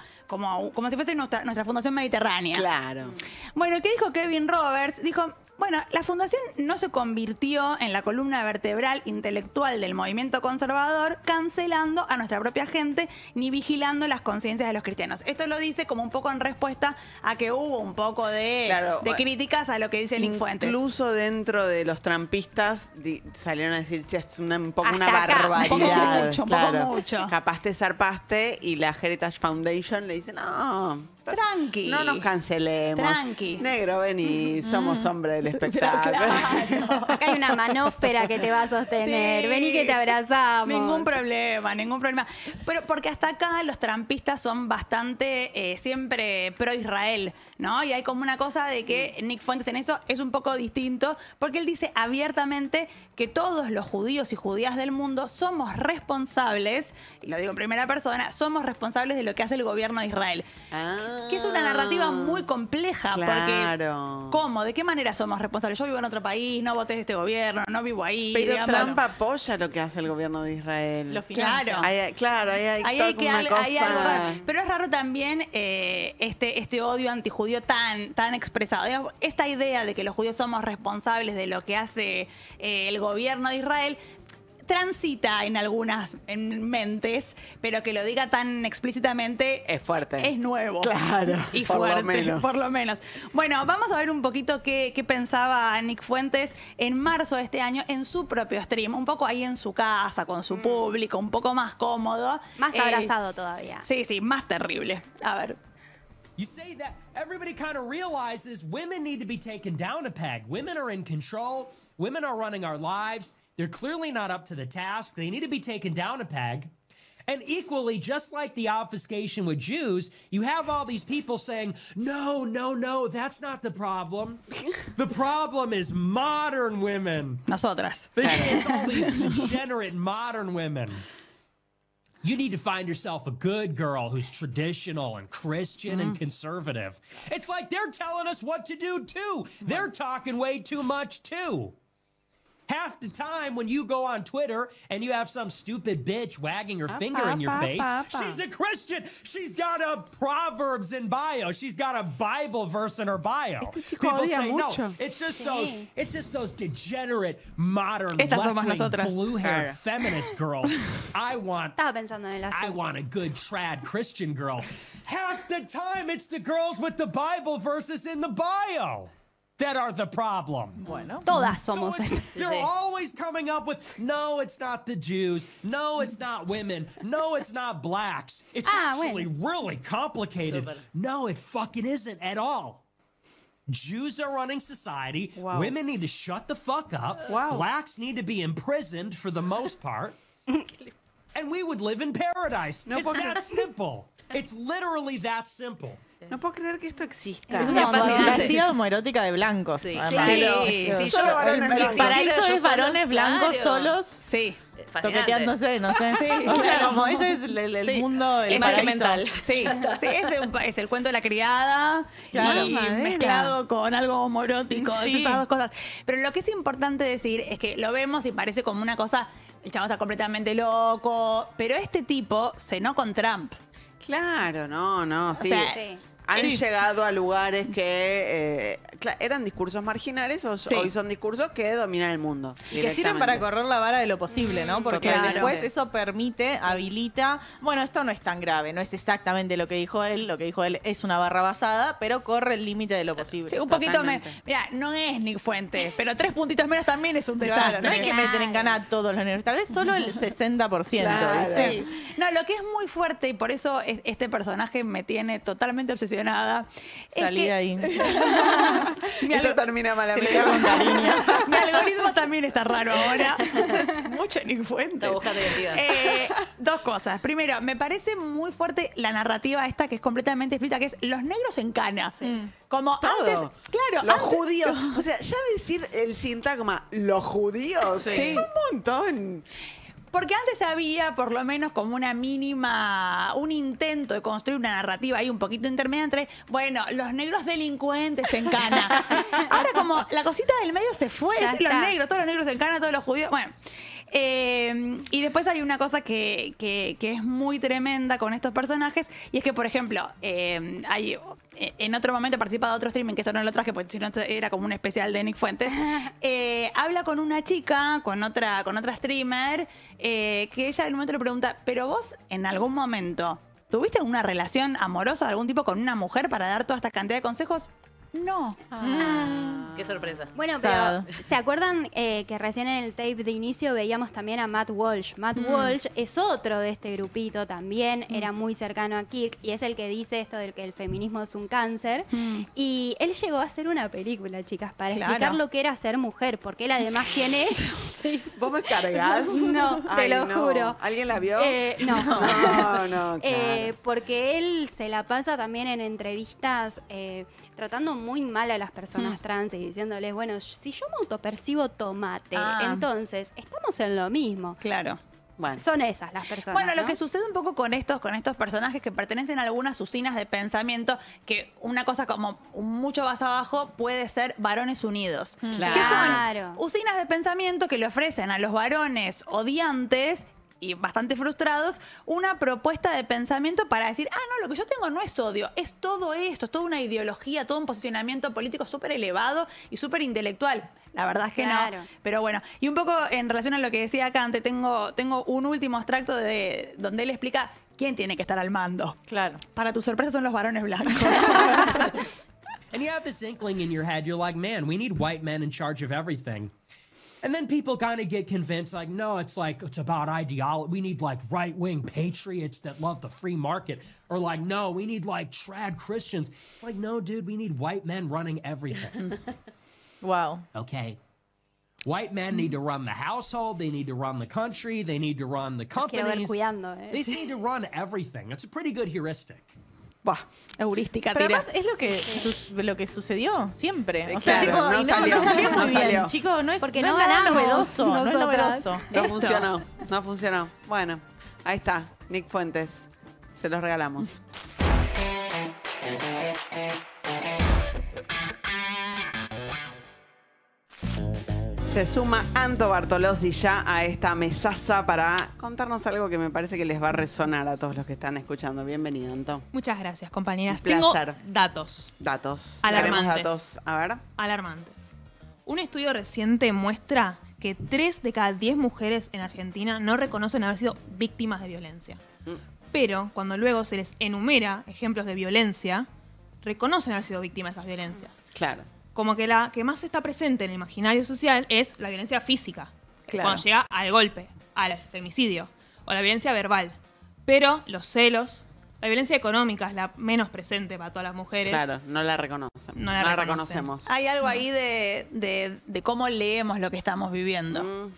si fuese nuestra fundación mediterránea. Claro. Bueno, ¿qué dijo Kevin Roberts? Dijo, bueno, la fundación no se convirtió en la columna vertebral intelectual del movimiento conservador, cancelando a nuestra propia gente ni vigilando las conciencias de los cristianos. Esto lo dice como un poco en respuesta a que hubo un poco de críticas a lo que dice Nick Fuentes. Incluso dentro de los trampistas salieron a decir, che, es un poco Hasta una acá, barbaridad. un poco mucho. Capaz te zarpaste y la Heritage Foundation le dice, no, Tranqui. No nos cancelemos. Tranqui. Negro, vení, somos hombre del espectáculo. Acá hay una manósfera que te va a sostener. Sí. Vení que te abrazamos. Ningún problema, ningún problema. Pero porque hasta acá los trampistas son bastante siempre pro Israel, ¿no? Y hay como una cosa de que Nick Fuentes en eso es un poco distinto, porque él dice abiertamente que todos los judíos y judías del mundo somos responsables, y lo digo en primera persona, somos responsables de lo que hace el gobierno de Israel. Que es una narrativa muy compleja, Claro. porque ¿cómo? ¿De qué manera somos responsables? Yo vivo en otro país, no voté de este gobierno, no vivo ahí. Pero digamos. Trump apoya lo que hace el gobierno de Israel. Lo financia. Claro. Ahí hay Ahí toda hay, que, una hay cosa... algo raro. Pero es raro también este odio antijudío tan expresado. Digamos, esta idea de que los judíos somos responsables de lo que hace el gobierno de Israel transita en algunas mentes, pero que lo diga tan explícitamente es fuerte. Es nuevo. Claro, Y por fuerte, lo menos. por lo menos. Bueno, vamos a ver un poquito qué pensaba Nick Fuentes en marzo de este año en su propio stream, un poco ahí en su casa, con su público, un poco más cómodo. Más abrazado todavía. Sí, más terrible. A ver. You say that everybody kind of realizes women need to be taken down a peg. Women are in control. Women are running our lives. They're clearly not up to the task. They need to be taken down a peg. And equally, just like the obfuscation with Jews, you have all these people saying, no, that's not the problem. The problem is modern women. Nosotras. It's all these degenerate modern women. You need to find yourself a good girl who's traditional and Christian and conservative. It's like they're telling us what to do, too. They're talking way too much, too. Half the time when you go on Twitter and you have some stupid bitch wagging her finger in your face, she's a Christian. She's got a Proverbs in bio. She's got a Bible verse in her bio. People say no. It's just those degenerate modern left-wing blue-haired feminist girls. I want a good trad Christian girl. Half the time it's the girls with the Bible verses in the bio that are the problem. Bueno, todas somos. They're always coming up with, no, it's not the Jews. No, it's not women. No, it's not blacks. It's actually really complicated. No, it fucking isn't at all. Jews are running society. Wow. Women need to shut the fuck up. Wow. Blacks need to be imprisoned for the most part. And we would live in paradise. It's that simple. It's literally that simple. No puedo creer que esto exista. Es una fantasía homoerótica de blancos. Sí, solo varones blancos. Para eso es varones blancos solos. Sí. Toqueteándose, no sé. O sea, como ese es el mundo, el imagen paraíso. mental. Sí, es el cuento de la criada Claro, y madera. mezclado con algo homorótico, Sí. esas dos cosas. Pero lo que es importante decir es que lo vemos y parece como una cosa, el chavo está completamente loco, pero este tipo cenó con Trump. Claro, no, sí. O sea, Han llegado a lugares que eran discursos marginales o hoy son discursos que dominan el mundo. Y que sirven para correr la vara de lo posible, ¿no? Porque después eso permite, habilita, bueno, esto no es tan grave, no es exactamente lo que dijo él es una barra basada, pero corre el límite de lo posible. Sí, un poquito menos. Mira, no es Nick Fuentes, pero 3 puntitos menos también es un desastre. Claro, no hay que meter en cana a todos los negros, tal vez solo el 60%. Claro. Sí. No, lo que es muy fuerte, y por eso este personaje me tiene totalmente obsesionada. Salí de ahí. Esto termina malamente. Mi algoritmo también está raro ahora. Mucho Nick Fuentes. Está buscando identidad. Dos cosas. Primero, me parece muy fuerte la narrativa esta que es completamente explícita, que es los negros en cana. Como Todo. antes, claro. Los antes- judíos. O sea, ya decir el sintagma los judíos es un montón. Porque antes había por lo menos como una mínima, un intento de construir una narrativa ahí un poquito intermedia entre, bueno, los negros delincuentes en cana. Ahora como la cosita del medio se fue, Ya es los está. negros, todos los negros en cana, todos los judíos, bueno. Y después hay una cosa que es muy tremenda con estos personajes, y es que, por ejemplo, hay, en otro momento participa de otro streaming, que esto no lo traje porque si no era como un especial de Nick Fuentes, habla con una chica, con otra streamer, que ella en un momento le pregunta, pero vos en algún momento, ¿tuviste una relación amorosa de algún tipo con una mujer para dar toda esta cantidad de consejos? No. Qué sorpresa. Bueno, Sad. pero ¿se acuerdan que recién en el tape de inicio veíamos también a Matt Walsh? Matt Walsh es otro de este grupito también, era muy cercano a Kirk y es el que dice esto del que el feminismo es un cáncer. Y él llegó a hacer una película, chicas, para Claro. explicar lo que era ser mujer, porque él además tiene... Sí. ¿Vos me cargás? No, te Ay, lo no. juro. ¿Alguien la vio? No. No, claro. Porque él se la pasa también en entrevistas tratando muy mal a las personas trans y diciéndoles, bueno, si yo me autopercibo tomate, entonces estamos en lo mismo. Claro. Bueno. Son esas las personas. Bueno, lo ¿no? que sucede un poco con estos personajes que pertenecen a algunas usinas de pensamiento, que una cosa como mucho más abajo puede ser varones unidos. Claro. Que son usinas de pensamiento que le ofrecen a los varones odiantes y bastante frustrados una propuesta de pensamiento para decir, no, lo que yo tengo no es odio, es todo esto, es toda una ideología, todo un posicionamiento político súper elevado y súper intelectual. La verdad es que Claro. no. Pero bueno, y un poco en relación a lo que decía acá antes, tengo un último extracto de donde él explica quién tiene que estar al mando. Claro. Para tu sorpresa son los varones blancos. And you have this inkling in your head, you're like, man, we need white men in charge of everything. And then people kind of get convinced, like, no, it's about ideology. We need like right-wing patriots that love the free market. Or like, no, we need like trad Christians. It's like, no, dude, we need white men running everything. Wow. Okay. White men need to run the household, they need to run the country, they need to run the Quiero ver companies. cuidando, They need to run everything. It's a pretty good heuristic. Buah, heurística, Pero tira. además es lo que sucedió siempre. O Claro, sea, tipo, no y salió, no salió muy no bien, salió. chicos. No es, Porque no no es nada ganamos novedoso. No es nosotras. novedoso. No Esto. funcionó, no funcionó. Bueno, ahí está, Nick Fuentes. Se los regalamos. Se suma Anto Bartolozzi ya a esta mesaza para contarnos algo que me parece que les va a resonar a todos los que están escuchando. Bienvenido, Anto. Muchas gracias, compañeras. Un Tengo placer. datos Datos. Alarmantes. Queremos datos. A ver. alarmantes. Un estudio reciente muestra que 3 de cada 10 mujeres en Argentina no reconocen haber sido víctimas de violencia. Pero cuando luego se les enumera ejemplos de violencia, reconocen haber sido víctimas de esas violencias. Claro. Como que la que más está presente en el imaginario social es la violencia física. Claro. Cuando llega al golpe, al femicidio, o la violencia verbal. Pero los celos, la violencia económica es la menos presente para todas las mujeres. Claro, no la reconocen. No la reconocemos. Hay algo ahí de cómo leemos lo que estamos viviendo.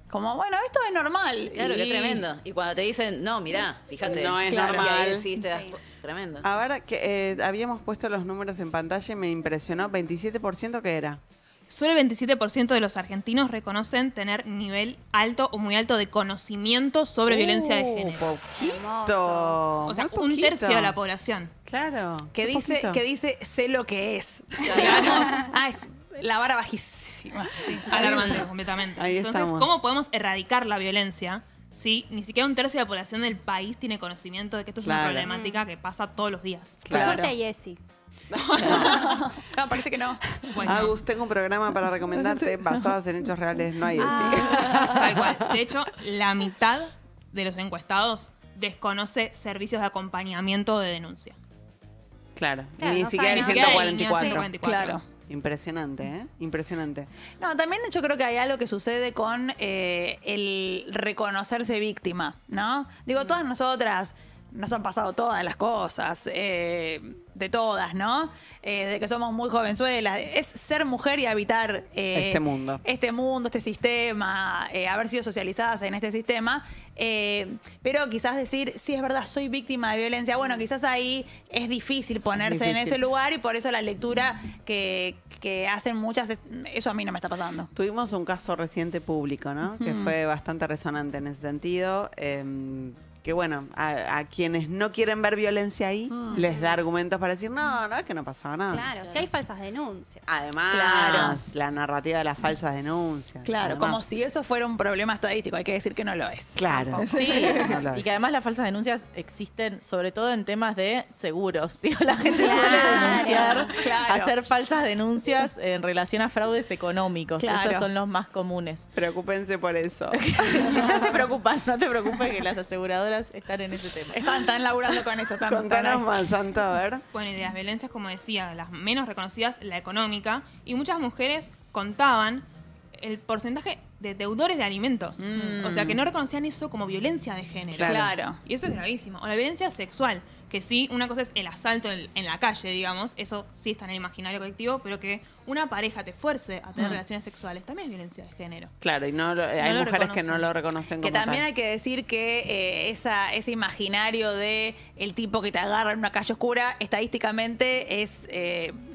Como, bueno, esto es normal. Claro, Y- qué tremendo. Y cuando te dicen, no, mirá, fíjate. No es Claro. normal. Y ahí sí te das tremendo. A ver, que habíamos puesto los números en pantalla y me impresionó. ¿27% qué era? Solo el 27% de los argentinos reconocen tener nivel alto o muy alto de conocimiento sobre violencia de género. Poquito. O sea, muy un poquito. tercio de la población. Claro. Que muy dice, poquito. que dice, sé lo que es. Digamos, es la vara bajísima. Alarmante, completamente. Ahí Entonces, estamos. ¿cómo podemos erradicar la violencia si ni siquiera un tercio de la población del país tiene conocimiento de que esto es Claro. una problemática que pasa todos los días? Por suerte hay ESI. No, parece que no. Bueno, Agus, tengo un programa para recomendarte basadas en hechos reales. No hay tal cual. De hecho, la mitad de los encuestados desconoce servicios de acompañamiento de denuncia. Claro, Claro, ni no siquiera el saben, ni siquiera 144. 144. Claro. Impresionante, ¿eh? Impresionante. No, también yo creo que hay algo que sucede con el reconocerse víctima, ¿no? Digo, todas nosotras nos han pasado todas las cosas, de todas, ¿no? De que somos muy jovenzuelas. Es ser mujer y habitar Este mundo. este sistema, haber sido socializadas en este sistema. Pero quizás decir, sí, es verdad, soy víctima de violencia. Bueno, quizás ahí es difícil ponerse en difícil. ese lugar y por eso la lectura que hacen muchas, eso a mí no me está pasando. Tuvimos un caso reciente público, ¿no? Que fue bastante resonante en ese sentido. Que bueno, a quienes no quieren ver violencia ahí, les da argumentos para decir, no, es que no pasaba nada. Claro, si hay falsas denuncias. Además, Claro. la narrativa de las falsas denuncias. Claro, Además, como si eso fuera un problema estadístico, hay que decir que no lo es. Claro. Sí, No lo y es. que además las falsas denuncias existen sobre todo en temas de seguros. Digo, la gente suele denunciar, claro. hacer falsas denuncias en relación a fraudes económicos. Claro. Esos son los más comunes. Preocúpense por eso. Y ya se preocupan, no te preocupes que las aseguradoras ellas están en ese tema. Están laburando con eso también. Contanos más, Santo, a ver. Bueno, y de las violencias, como decía, las menos reconocidas, la económica, y muchas mujeres contaban el porcentaje de deudores de alimentos. O sea, que no reconocían eso como violencia de género. Claro. Y eso es gravísimo. O la violencia sexual, que sí, una cosa es el asalto en la calle, digamos, eso sí está en el imaginario colectivo, pero que una pareja te fuerce a tener relaciones sexuales también es violencia de género. Claro, y hay mujeres que no lo reconocen como Que también tal. hay que decir que ese imaginario de el tipo que te agarra en una calle oscura, estadísticamente es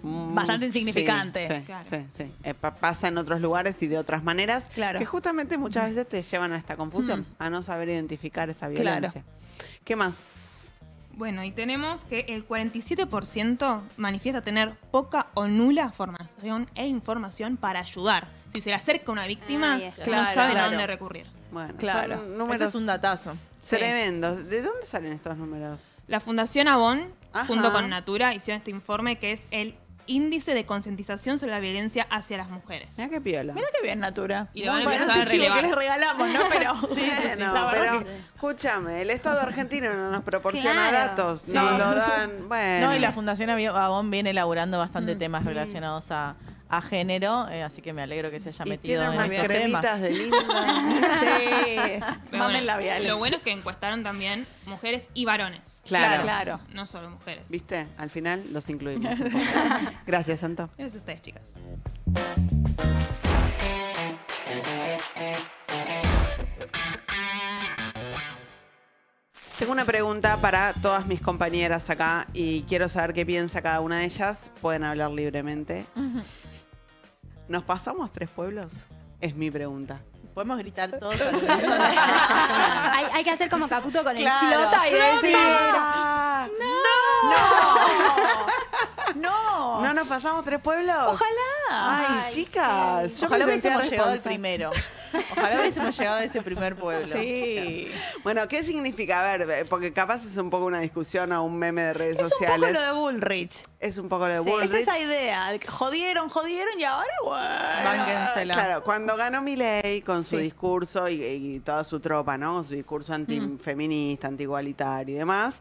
bastante insignificante. Sí, Claro. sí. Pasa en otros lugares y de otras maneras, Claro. que justamente muchas veces te llevan a esta confusión, a no saber identificar esa violencia. ¿Qué más? Bueno, y tenemos que el 47% manifiesta tener poca o nula formación e información para ayudar. Si se le acerca una víctima, Ahí está. no saben a Claro. dónde recurrir. Bueno, Claro. son números Eso es un datazo. tremendos. ¿De dónde salen estos números? La Fundación Avon, Ajá. junto con Natura, hicieron este informe que es el Índice de Concientización sobre la Violencia hacia las Mujeres. Mira qué piola. Mira qué bien, Natura. Y le van a Muy empezar a chivo relevar. que les regalamos, ¿no? Pero Bueno, la verdad pero que- escúchame, el Estado argentino no nos proporciona Claro. datos, Sí. nos lo dan, bueno. No, y la Fundación Avon viene elaborando bastante temas relacionados a género, así que me alegro que se haya Y metido tienen en unas estos cremitas temas. de linda. Sí. Pero Manden labiales. lo bueno es que encuestaron también mujeres y varones. Claro. No solo mujeres. ¿Viste? Al final los incluimos. un poco. Gracias, Santo. Gracias a ustedes, chicas. Tengo una pregunta para todas mis compañeras acá y quiero saber qué piensa cada una de ellas. Pueden hablar libremente. ¿Nos pasamos 3 pueblos? Es mi pregunta. Podemos gritar todos al unísono. Hay que hacer como Caputo con Claro. el flota y decir... ¡Ah! ¡No! ¿No nos pasamos 3 pueblos? ¡Ojalá! Ay, Ay, chicas. Yo Ojalá me sentía hubiésemos llegado al responsable. primero. Ojalá hubiésemos llegado a ese primer pueblo. Sí. Bueno, ¿qué significa? A ver, porque capaz es un poco una discusión o un meme de redes Es un sociales. poco lo de Bullrich. Es un poco lo de Sí, Bullrich. es esa idea. Jodieron y ahora, bueno. Bánquensela. Claro, cuando ganó Milei con su Sí. discurso y toda su tropa, ¿no? Con su discurso antifeminista, antigualitario y demás,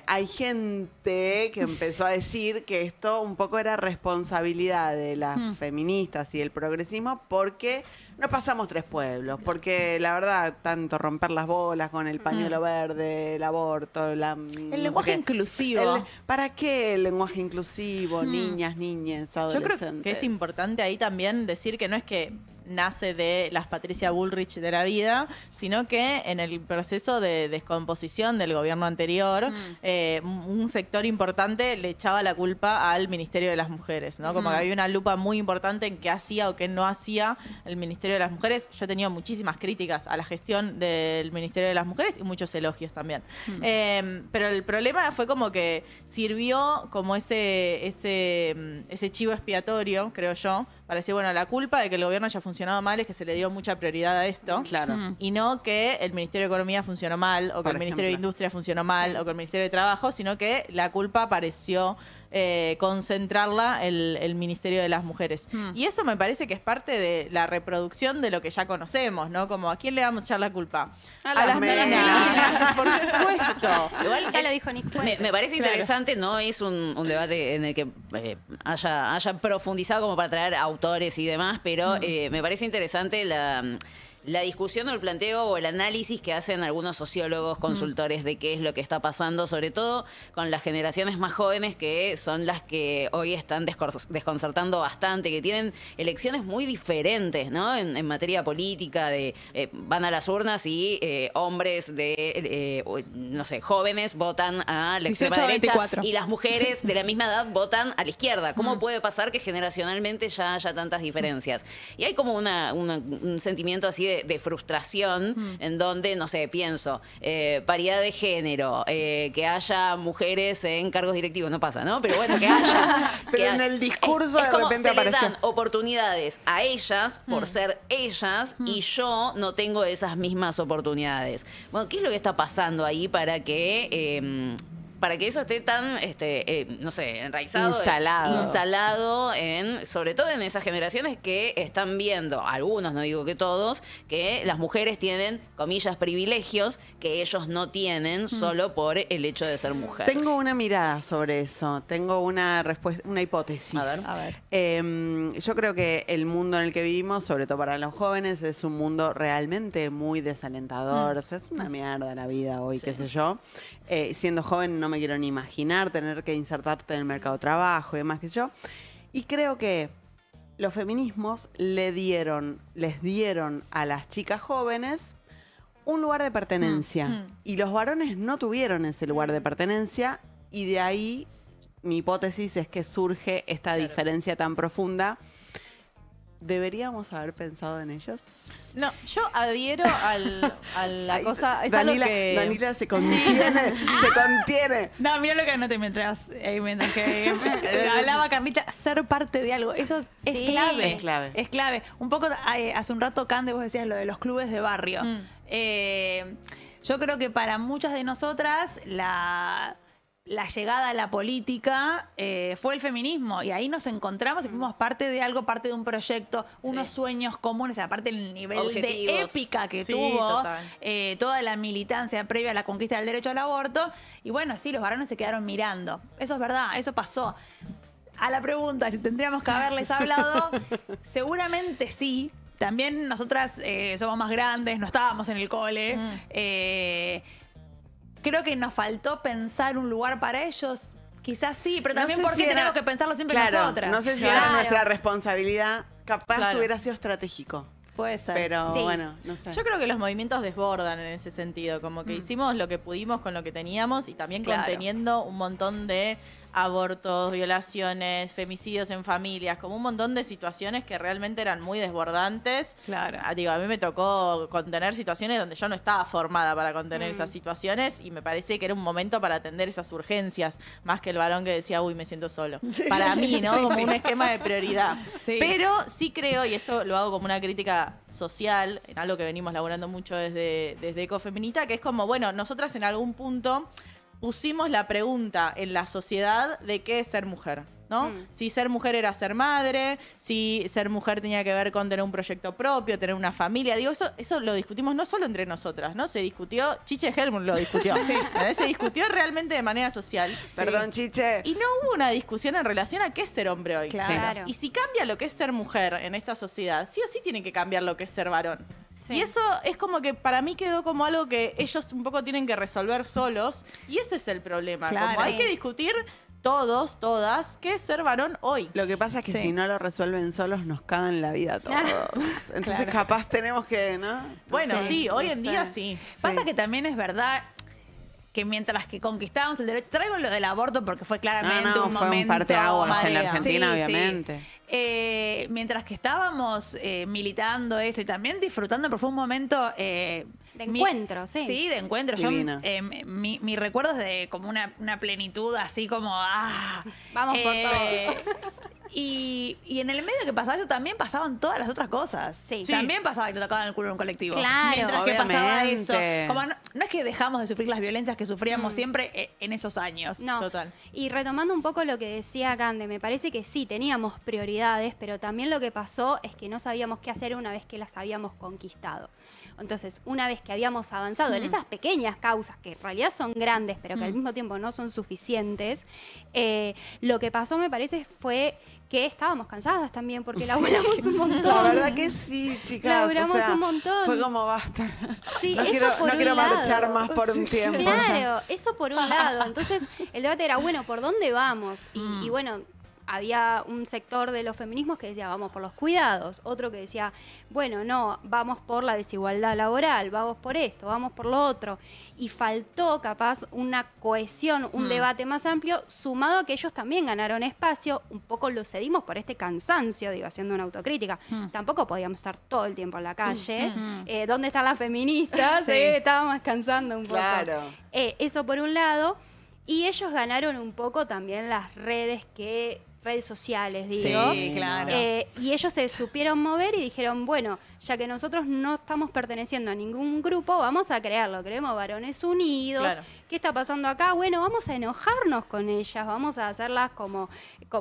hay gente que empezó a decir que esto un poco era responsabilidad de las feministas y el progresismo porque no pasamos 3 pueblos, porque la verdad, tanto romper las bolas con el pañuelo verde, el aborto, no sé El lenguaje qué. inclusivo. ¿Para qué el lenguaje inclusivo? Niñas, niñas, Yo adolescentes. creo que es importante ahí también decir que no es que nace de las Patricia Bullrich de la vida, sino que en el proceso de descomposición del gobierno anterior, un sector importante le echaba la culpa al Ministerio de las Mujeres, ¿no? Como que había una lupa muy importante en qué hacía o qué no hacía el Ministerio de las Mujeres. Yo he tenido muchísimas críticas a la gestión del Ministerio de las Mujeres y muchos elogios también. Pero el problema fue como que sirvió como ese chivo expiatorio, creo yo, para decir, bueno, la culpa de que el gobierno haya funcionado mal es que se le dio mucha prioridad a esto. Claro. Y no que el Ministerio de Economía funcionó mal, o que Por el Ministerio de ejemplo. Industria funcionó mal, o que el Ministerio de Trabajo, sino que la culpa pareció concentrarla el Ministerio de las Mujeres. Y eso me parece que es parte de la reproducción de lo que ya conocemos, ¿no? Como, ¿a quién le vamos a echar la culpa? A las menas, por supuesto. Igual Ya es- lo dijo Nick Fuentes. me parece Claro. interesante, no es un debate en el que haya profundizado como para traer autores y demás, pero me parece interesante la discusión o el planteo o el análisis que hacen algunos sociólogos, consultores de qué es lo que está pasando, sobre todo con las generaciones más jóvenes que son las que hoy están desconcertando bastante, que tienen elecciones muy diferentes, ¿no? En materia política, van a las urnas y hombres no sé, jóvenes votan a la 18 extrema a derecha 24. y las mujeres de la misma edad votan a la izquierda. ¿Cómo puede pasar que generacionalmente ya haya tantas diferencias? Y hay como un sentimiento así de frustración en donde, no sé, pienso, paridad de género, que haya mujeres en cargos directivos, no pasa, ¿no? Pero bueno, que haya. Pero en el discurso es de como repente se les apareció. dan oportunidades a ellas por ser ellas y yo no tengo esas mismas oportunidades. Bueno, ¿qué es lo que está pasando ahí para que para que eso esté tan, no sé, enraizado, instalado sobre todo en esas generaciones que están viendo, algunos, no digo que todos, que las mujeres tienen, comillas, privilegios que ellos no tienen solo por el hecho de ser mujer. Tengo una mirada sobre eso, tengo una respuesta, una hipótesis. A ver. Yo creo que el mundo en el que vivimos, sobre todo para los jóvenes, es un mundo realmente muy desalentador. O sea, es una mierda la vida hoy, qué sé yo. Siendo joven no me quiero ni imaginar tener que insertarte en el mercado de trabajo y demás, qué sé yo. Y creo que los feminismos les dieron a las chicas jóvenes un lugar de pertenencia. Y los varones no tuvieron ese lugar de pertenencia, y de ahí mi hipótesis es que surge esta diferencia tan profunda. ¿Deberíamos haber pensado en ellos? No, yo adhiero a la cosa... Es algo que... Danila se contiene, se contiene. No, mira lo que anoté mientras que hablaba Carlita, ser parte de algo. Eso es clave. Es clave. Es clave. Un poco, hace un rato, Cande, vos decías lo de los clubes de barrio. Yo creo que para muchas de nosotras la llegada a la política fue el feminismo, y ahí nos encontramos y fuimos parte de algo, parte de un proyecto, unos sueños comunes, aparte el nivel Objetivos. de épica que tuvo toda la militancia previa a la conquista del derecho al aborto. Y bueno, sí, los varones se quedaron mirando. Eso es verdad, eso pasó. A la pregunta si tendríamos que haberles hablado, seguramente sí. También nosotras somos más grandes, no estábamos en el cole. Creo que nos faltó pensar un lugar para ellos. Quizás sí, pero también porque tenemos que pensarlo siempre nosotras. No sé si era nuestra responsabilidad. Capaz hubiera sido estratégico. Puede ser. Pero bueno, no sé. Yo creo que los movimientos desbordan en ese sentido. Como que hicimos lo que pudimos con lo que teníamos, y también conteniendo un montón de abortos, violaciones, femicidios en familias, como un montón de situaciones que realmente eran muy desbordantes. Claro. Digo, a mí me tocó contener situaciones donde yo no estaba formada para contener esas situaciones, y me parece que era un momento para atender esas urgencias, más que el varón que decía, uy, me siento solo. Para mí, ¿no? Como un esquema de prioridad. Pero sí creo, y esto lo hago como una crítica social, en algo que venimos laburando mucho desde Ecofeminita, que es como, bueno, nosotras en algún punto pusimos la pregunta en la sociedad de qué es ser mujer, ¿no? Si ser mujer era ser madre, si ser mujer tenía que ver con tener un proyecto propio, tener una familia. Digo, eso lo discutimos no solo entre nosotras, ¿no? Se discutió, Chiche Helmut lo discutió. Se discutió realmente de manera social. Perdón, Chiche. Y no hubo una discusión en relación a qué es ser hombre hoy. Claro. Y si cambia lo que es ser mujer en esta sociedad, sí o sí tiene que cambiar lo que es ser varón. Y eso es como que para mí quedó como algo que ellos un poco tienen que resolver solos, y ese es el problema. Como hay que discutir todos, todas, qué es ser varón hoy. Lo que pasa es que si no lo resuelven solos, nos cagan la vida a todos. Entonces capaz tenemos que, ¿no? Bueno, sí, hoy en día sí. Pasa que también es verdad que mientras que conquistábamos el derecho, traigo lo del aborto porque fue claramente un momento, un parteaguas en la Argentina, obviamente. Mientras que estábamos militando eso y también disfrutando, porque fue un momento de encuentro, Sí, de encuentro. Divino. Yo, mi recuerdo es de como una plenitud así como vamos por todo. Y en el medio que pasaba eso también pasaban todas las otras cosas. También pasaba que te tocaban el culo en un colectivo. Claro. Mientras que pasaba eso. Como no es que dejamos de sufrir las violencias que sufríamos siempre en esos años. No. Total. Y retomando un poco lo que decía Cande, me parece que sí, teníamos prioridades, pero también lo que pasó es que no sabíamos qué hacer una vez que las habíamos conquistado. Entonces, una vez que habíamos avanzado en esas pequeñas causas, que en realidad son grandes, pero que al mismo tiempo no son suficientes, lo que pasó, me parece, fue que estábamos cansadas también, porque laburamos un montón. La verdad que sí, chicas. Laburamos un montón. Fue como basta. Sí, no quiero marchar más por un tiempo. Claro, eso por un lado. Entonces, el debate era, bueno, ¿por dónde vamos? Y bueno, había un sector de los feminismos que decía, vamos por los cuidados. Otro que decía, bueno, no, vamos por la desigualdad laboral, vamos por esto, vamos por lo otro. Y faltó, capaz, una cohesión, un debate más amplio, sumado a que ellos también ganaron espacio. Un poco lo cedimos por este cansancio, digo, haciendo una autocrítica. Tampoco podíamos estar todo el tiempo en la calle. ¿Dónde están las feministas? Estábamos descansando un poco. Claro. Eso por un lado. Y ellos ganaron un poco también las redes sociales, digo. Sí, claro. Y ellos se supieron mover y dijeron, bueno, ya que nosotros no estamos perteneciendo a ningún grupo, vamos a crearlo, creemos varones unidos. Claro. ¿Qué está pasando acá? Bueno, vamos a enojarnos con ellas, vamos a hacerlas como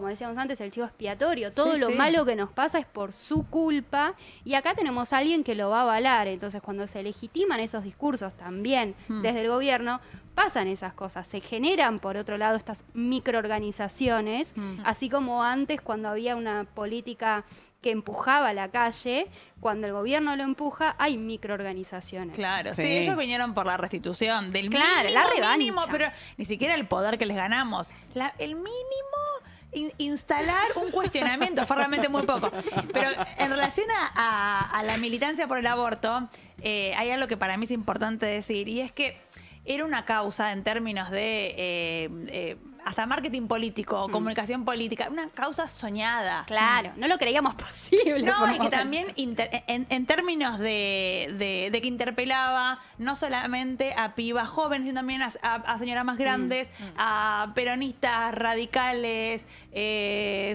decíamos antes, el chivo expiatorio. Todo Sí, lo sí. malo que nos pasa es por su culpa, y acá tenemos a alguien que lo va a avalar. Entonces, cuando se legitiman esos discursos también desde el gobierno, pasan esas cosas, se generan por otro lado estas microorganizaciones, así como antes cuando había una política que empujaba a la calle, cuando el gobierno lo empuja, hay microorganizaciones. Claro, sí, ellos vinieron por la restitución del Claro, mínimo, la revancha. mínimo, pero ni siquiera el poder que les ganamos. El mínimo instalar un cuestionamiento, fue realmente muy poco. Pero en relación a la militancia por el aborto, hay algo que para mí es importante decir, y es que era una causa en términos de hasta marketing político, comunicación política, una causa soñada. Claro, no lo creíamos posible. No, y que también en términos de que interpelaba no solamente a pibas jóvenes, sino también a señoras más grandes, a peronistas radicales,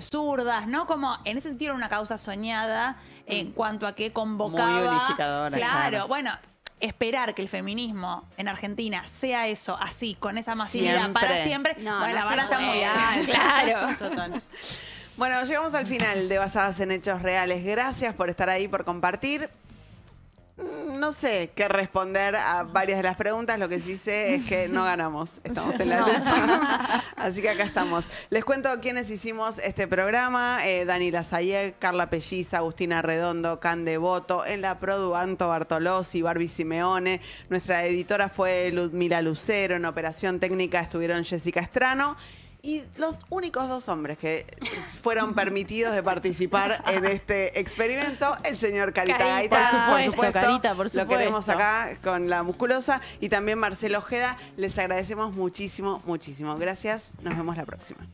zurdas, ¿no? Como en ese sentido era una causa soñada en cuanto a que convocaba. Muy unificadora. Claro, bueno. Esperar que el feminismo en Argentina sea eso, así, con esa masividad Siempre. para siempre, No, bueno, no la vara se está muy puede. alta. Claro. Total. Bueno, llegamos al final de Basadas en Hechos Reales. Gracias por estar ahí, por compartir. No sé qué responder a varias de las preguntas. Lo que sí sé es que no ganamos. Estamos en la lucha. Así que acá estamos. Les cuento quiénes hicimos este programa. Dani Lasayeg, Carla Pelliza, Agustina Redondo, Can Devoto, en la produ Anto Bartolozzi, Barbie Simeone. Nuestra editora fue Ludmila Lucero. En operación técnica estuvieron Jessica Estrano. Y los únicos 2 hombres que fueron permitidos de participar en este experimento, el señor Carita Gaitán, por supuesto, Carita, por lo queremos supuesto. acá con la musculosa, y también Marcelo Ojeda. Les agradecemos muchísimo, muchísimo. Gracias, nos vemos la próxima.